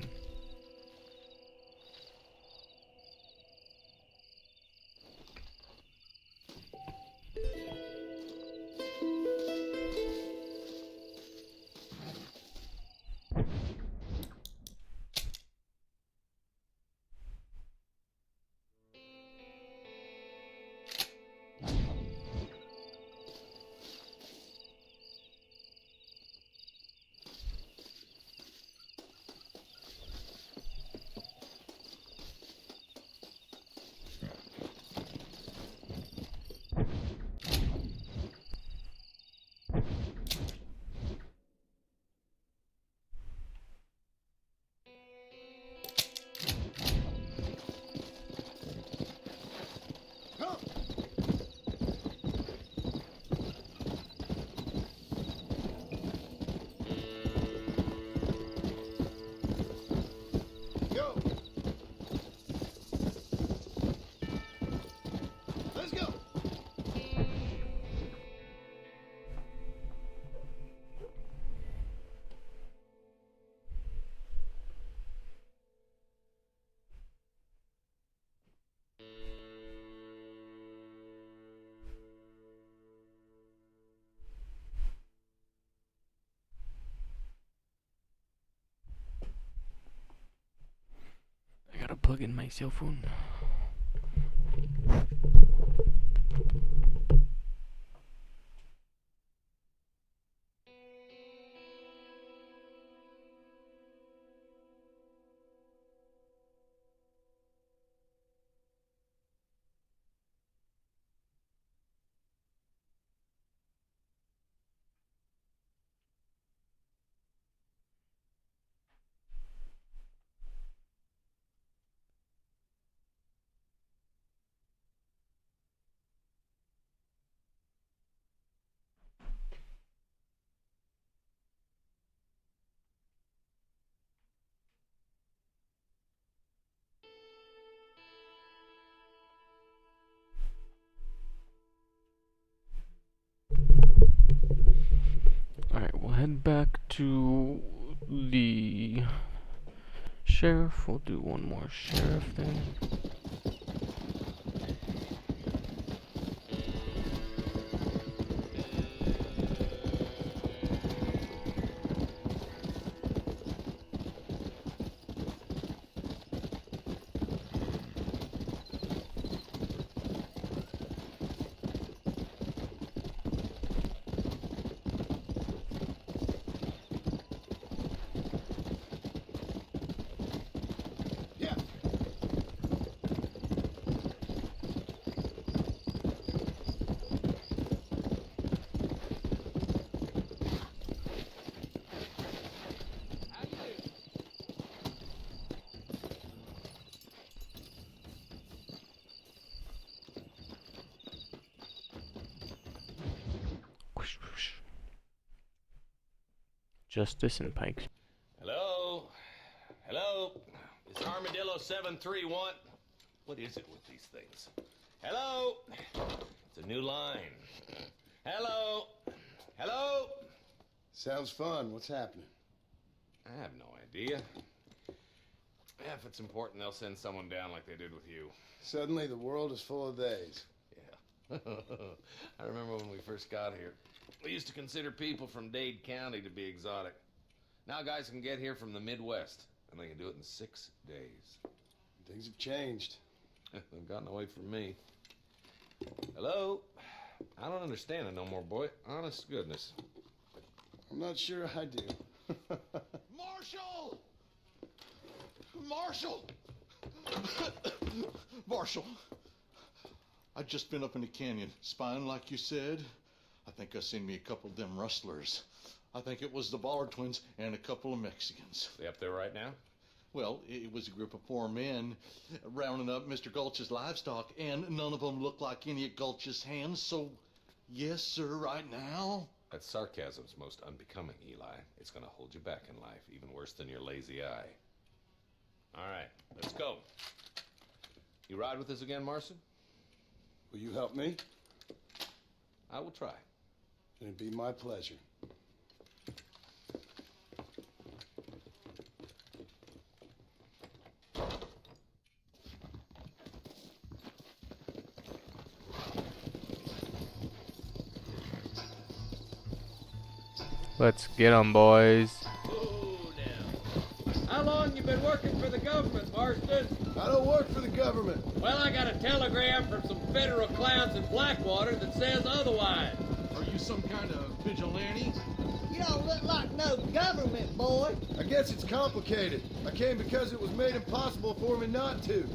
I gotta plug in my cell phone. Alright, we'll head back to the sheriff. We'll do one more sheriff thing. Justice and Pikes. Hello? Hello? Is Armadillo 731? What is it with these things? Hello? It's a new line. Hello? Hello? Sounds fun. What's happening? I have no idea. Yeah, if it's important, they'll send someone down like they did with you. Suddenly, the world is full of theys. Yeah. I remember when we first got here. We used to consider people from Dade County to be exotic. Now guys can get here from the Midwest, and they can do it in 6 days. Things have changed. They've gotten away from me. Hello? I don't understand it no more, boy. Honest to goodness. I'm not sure I do. Marshall! Marshall! Marshall! I just been up in the canyon, spying like you said. I think I seen me a couple of them rustlers. I think it was the Ballard twins and a couple of Mexicans. They up there right now? Well, it was a group of 4 men rounding up Mr. Gulch's livestock, and none of them looked like any of Gulch's hands, so yes, sir, right now. That sarcasm's most unbecoming, Eli. It's gonna hold you back in life, even worse than your lazy eye. All right, let's go. You ride with us again, Marston? Will you help me? I will try. It'd be my pleasure. Let's get 'em, boys. How long you been working for the government, Marston? I don't work for the government. Well, I got a telegram from some federal clowns in Blackwater that says otherwise. Are you some kind of vigilante? You don't look like no government, boy. I guess it's complicated. I came because it was made impossible for me not to.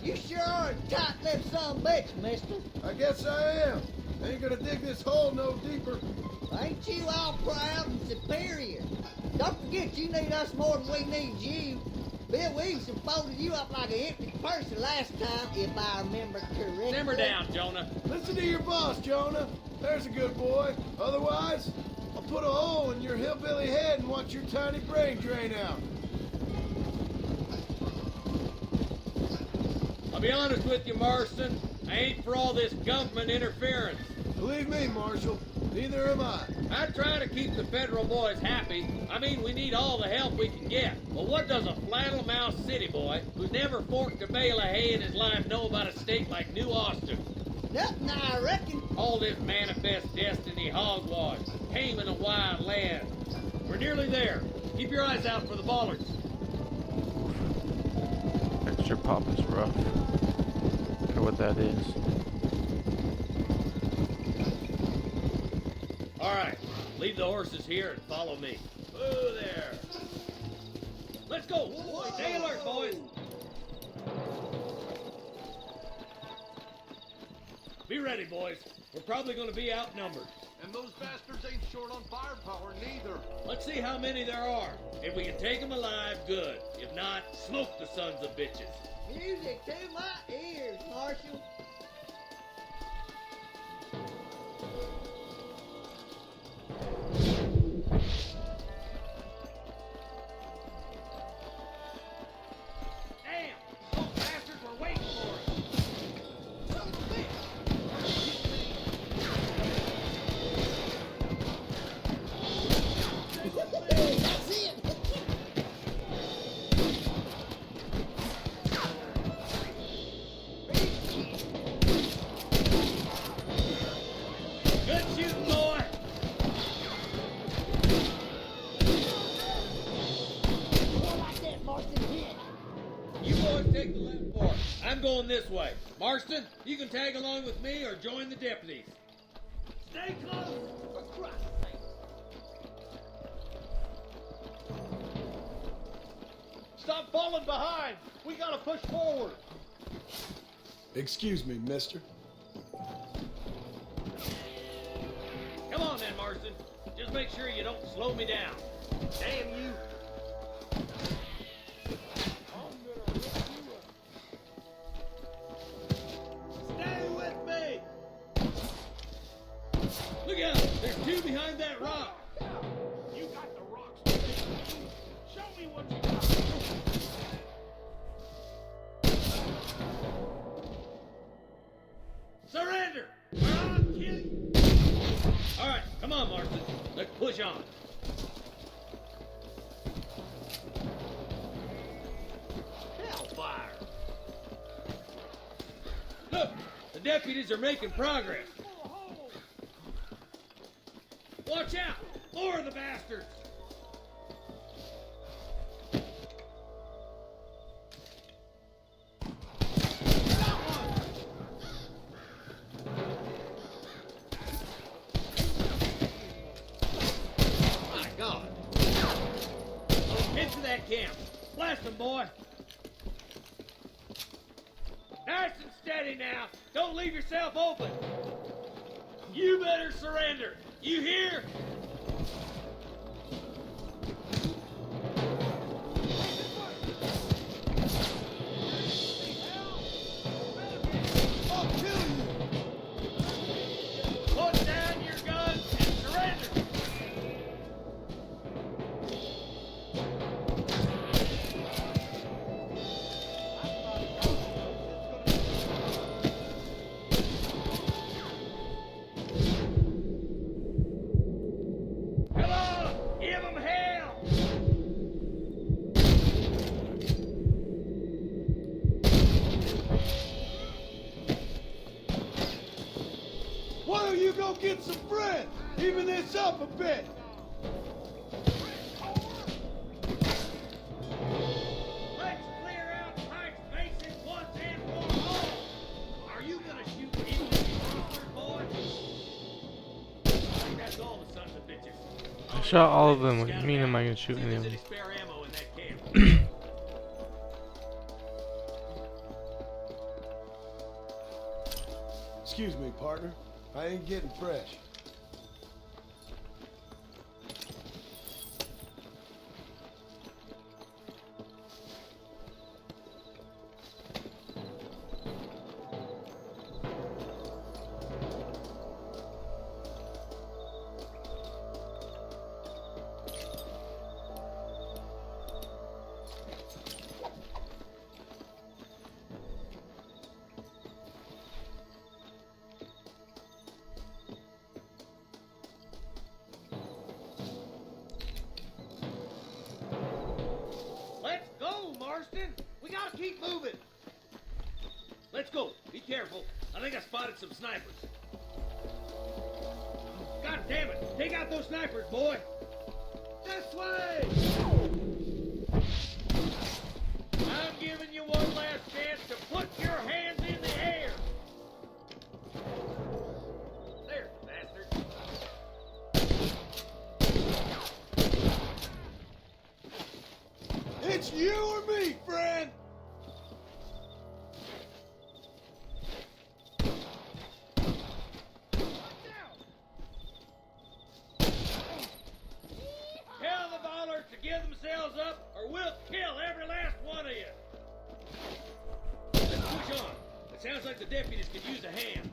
You sure are a tight-lipped son of a bitch, mister. I guess I am. I ain't gonna dig this hole no deeper. Ain't you all proud and superior? Don't forget you need us more than we need you. Bill Williamson folded you up like an empty person last time, if I remember correctly. Simmer down, Jonah. Listen to your boss, Jonah. There's a good boy. Otherwise, I'll put a hole in your hillbilly head and watch your tiny brain drain out. I'll be honest with you, Marston. I ain't for all this government interference. Believe me, Marshal, neither am I. I try to keep the federal boys happy. I mean, we need all the help we can get. But what does a flannel-mouthed city boy who's never forked a bale of hay in his life know about a state like New Austin? Nothing, I reckon. All this manifest destiny hogwash, taming a wild land. We're nearly there. Keep your eyes out for the Ballards. Extra pop is rough. Wonder what that is. All right, leave the horses here and follow me. Whoa there. Let's go. Stay alert, boys. Be ready, boys. We're probably going to be outnumbered. And those bastards ain't short on firepower, neither. Let's see how many there are. If we can take them alive, good. If not, smoke the sons of bitches. Music to my ears, Marshal. Damn! Those bastards were waiting for us. Son of a bitch! That's it. Good shooting, boy! More like that, Marston. Hit. You boys take the left fork. I'm going this way. Marston, you can tag along with me or join the deputies. Stay close! For Christ's sake! Stop falling behind. We gotta push forward. Excuse me, mister. Come on then, Marston. Just make sure you don't slow me down. Damn you! Stay with me! Look out! There's 2 You behind that rock. You got the rocks. Show me what you got. Surrender! Or I'll kill you! Alright, come on, Marston. Let's push on. Hellfire! Look, the deputies are making progress. Watch out! More of the bastards! My God! Head to that camp. Blast them, boy. Nice and steady now. Don't leave yourself open. You better surrender. You hear? I'll kill you. Put down your guns and surrender. Come on, give them hell. Why don't you go get some friends? Even this up a bit. Let's clear out Pike's Basin once and for all. Are you gonna shoot any of these monsters, boy? I think that's all the sons of bitches. I shot all of them. What do you mean am I gonna shoot any of them? Spare ammo in that camp. Excuse me, partner. I ain't getting fresh. Let's go, Marston. We gotta keep moving. Let's go. Be careful. I think I spotted some snipers. God damn it. Take out those snipers, boy. This way. I'm giving you one last chance to put your hands in the air. There, bastard. It's you or me, friend. Tell the ballers to give themselves up, or we'll kill every last one of you. Let's push on. It sounds like the deputies could use a hand.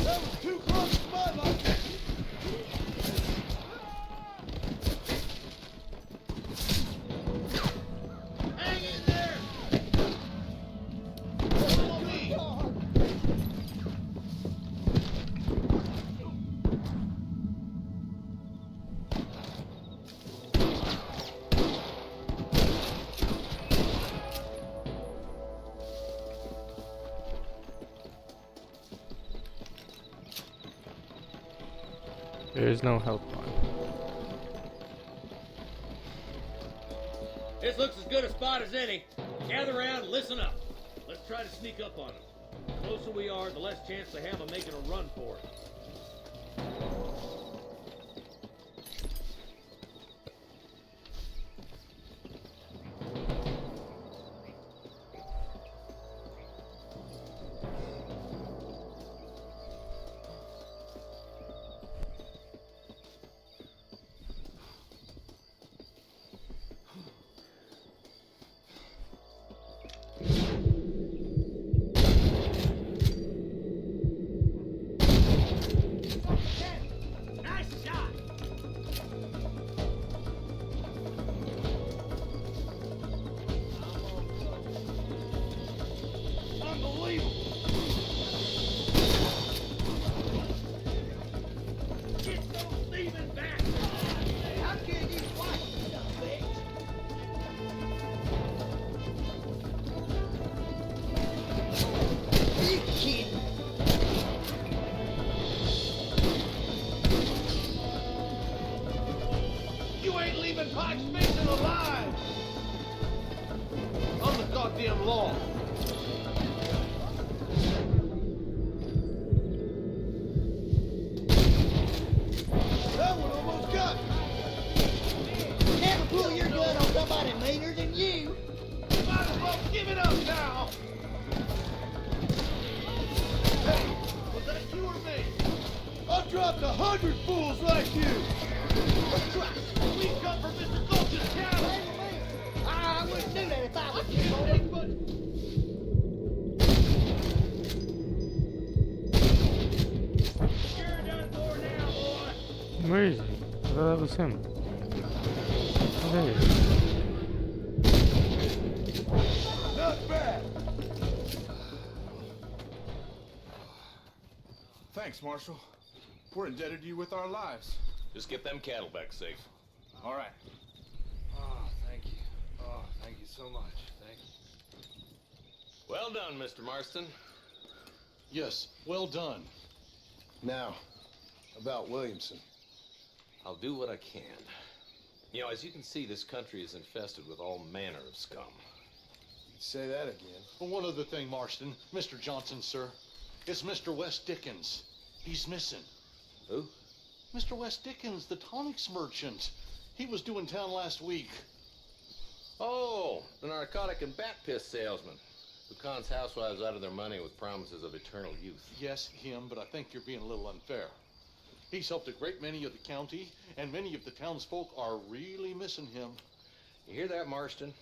That was too close to my liking. Hang in there. Follow me. There is no help line. This looks as good a spot as any. Gather around and listen up. Let's try to sneak up on them. The closer we are, the less chance they have of making a run for it. goddamn law. That one almost got me. Never pull your gun on somebody meaner than you. Might as well give it up now. Hey, was that you or me? I dropped 100 fools like you. We come from Mr. Gulch's county. I wouldn't do that if I was you, boy. You're done for now, boy. Where is he? I thought that was him. Oh, there he is. Not bad. Thanks, Marshal. We're indebted to you with our lives. Just get them cattle back safe. All right. Oh, thank you. Oh, thank you so much. Thank you. Well done, Mr. Marston. Yes, well done. Now, about Williamson. I'll do what I can. You know, as you can see, this country is infested with all manner of scum. Say that again. Well, one other thing, Marston. Mr. Johnson, sir. It's Mr. Wes Dickens. He's missing. Who? Mr. Wes Dickens, the tonics merchant. He was due in town last week. Oh, the narcotic and bat piss salesman who cons housewives out of their money with promises of eternal youth. Yes, him, but I think you're being a little unfair. He's helped a great many of the county, and many of the townsfolk are really missing him. You hear that, Marston?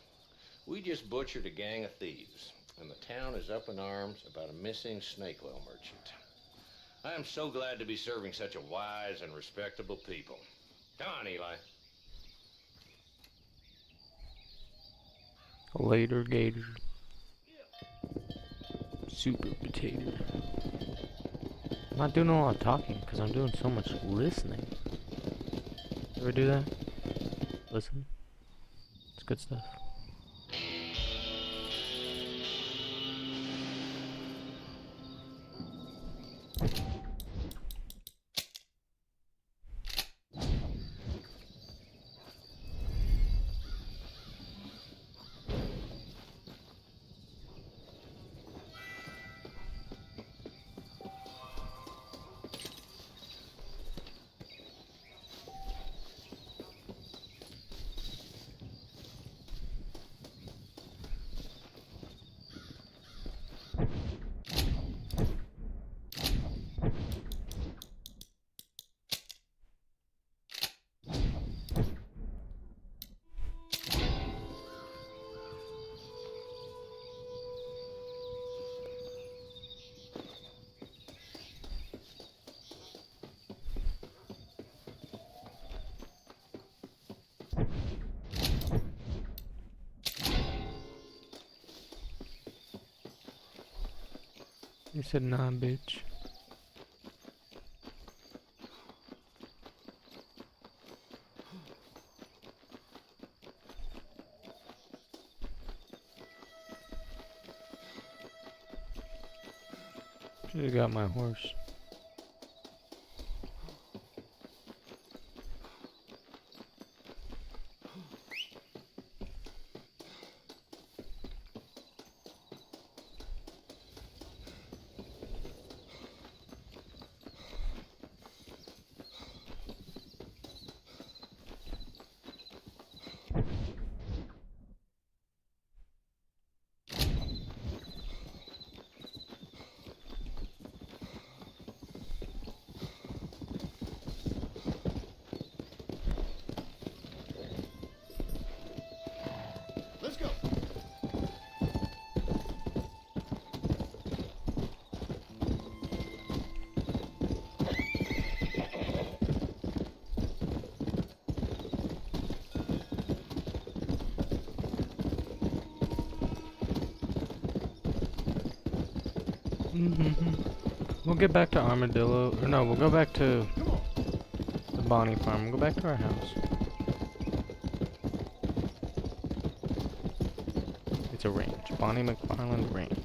We just butchered a gang of thieves, and the town is up in arms about a missing snake oil merchant. I am so glad to be serving such a wise and respectable people. Come on, Eli. Later, Gator. Super potato. I'm not doing a lot of talking because I'm doing so much listening. You ever do that? Listen. It's good stuff. You said nah, bitch. Should've got my horse. Let's go. We'll get back to Armadillo. Or no, we'll go back to the Bonnie farm. We'll go back to our house. It's a range. Bonnie McFarland Range.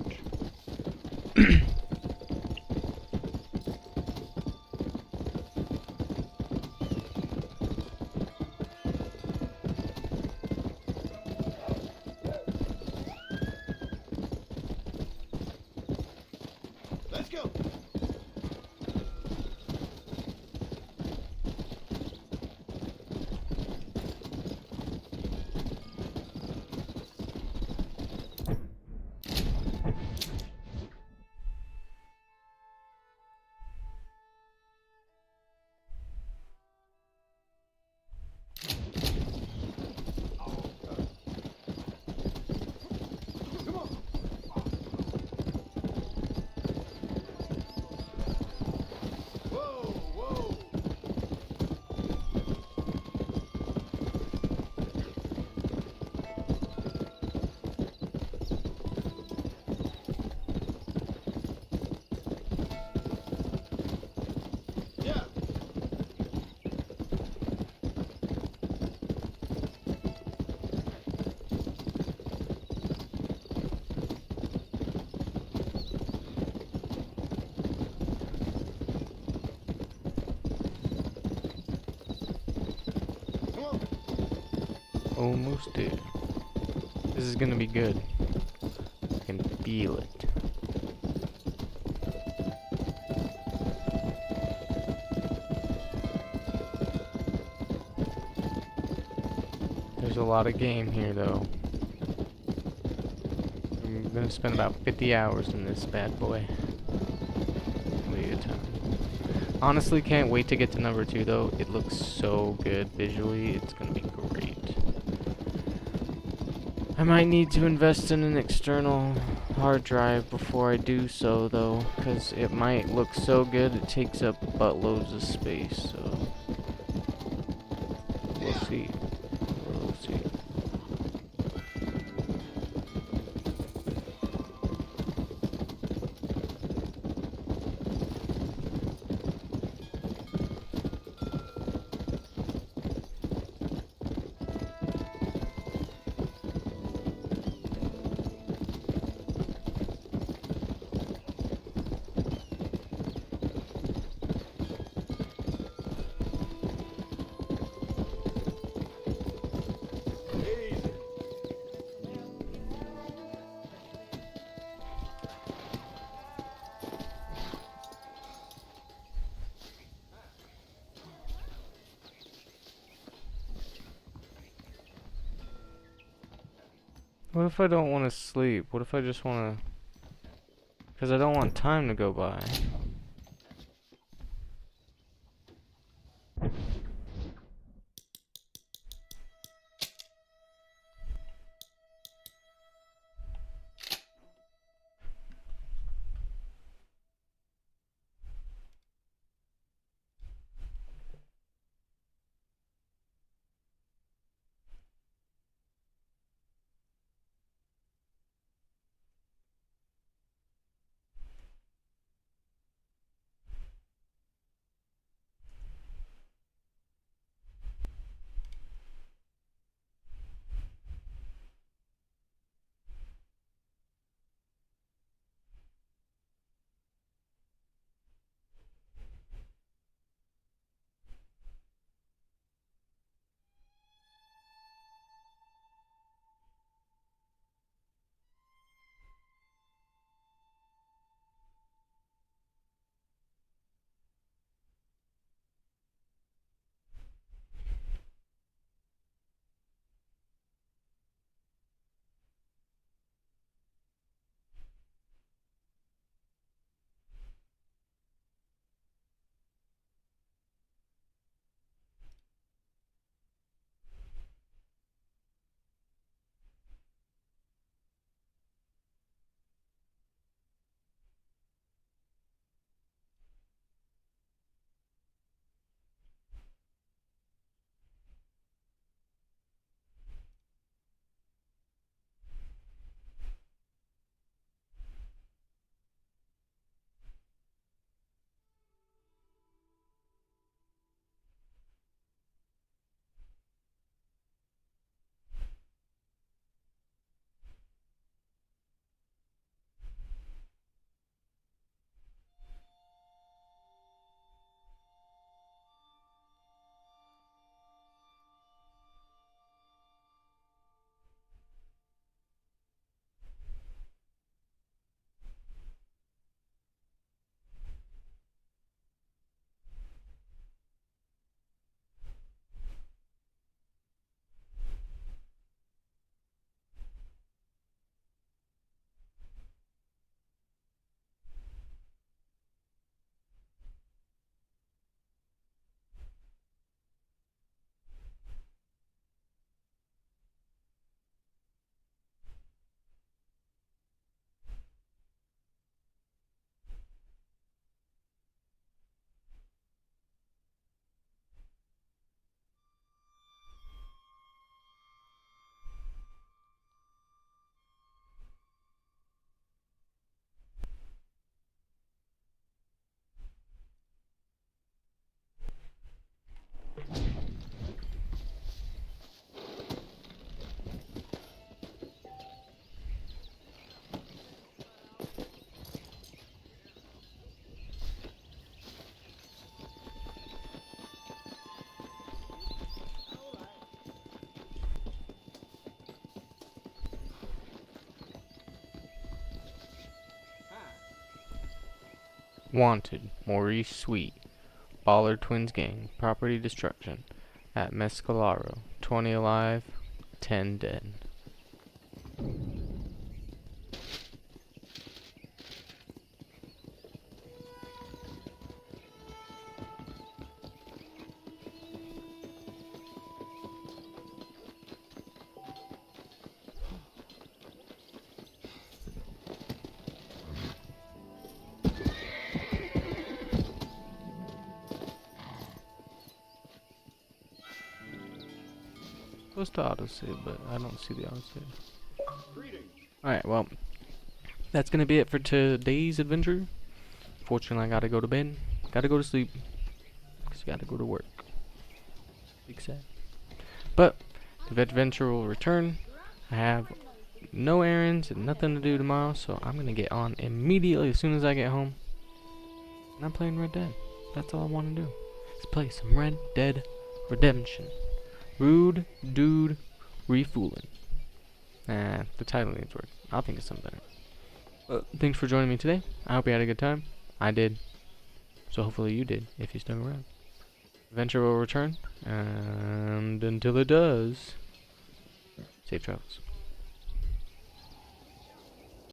Almost there. This is gonna be good. I can feel it. There's a lot of game here though. I'm gonna spend about 50 hours in this bad boy. Wait a time. Honestly, can't wait to get to number 2 though. It looks so good visually. It's gonna be great. I might need to invest in an external hard drive before I do so though, because it might look so good it takes up buttloads of space, so we'll see. We'll see. What if I don't want to sleep? What if I just want to... Because I don't want time to go by. Wanted, Maurice Sweet, Baller Twins Gang, property destruction at Mescalero, 20 alive, 10 dead. Supposed to autosave, but I don't see the autosave. Alright, well, that's gonna be it for today's adventure. Fortunately, I gotta go to bed. Gotta go to sleep. Because I gotta go to work. Big sad. But, the adventure will return. I have no errands and nothing to do tomorrow, so I'm gonna get on immediately as soon as I get home. And I'm playing Red Dead. That's all I want to do. Is play some Red Dead Redemption. Rude Dude Refueling. The title needs work. I'll think of something better. Thanks for joining me today. I hope you had a good time. I did. So hopefully you did, if you stuck around. Adventure will return, and until it does, safe travels.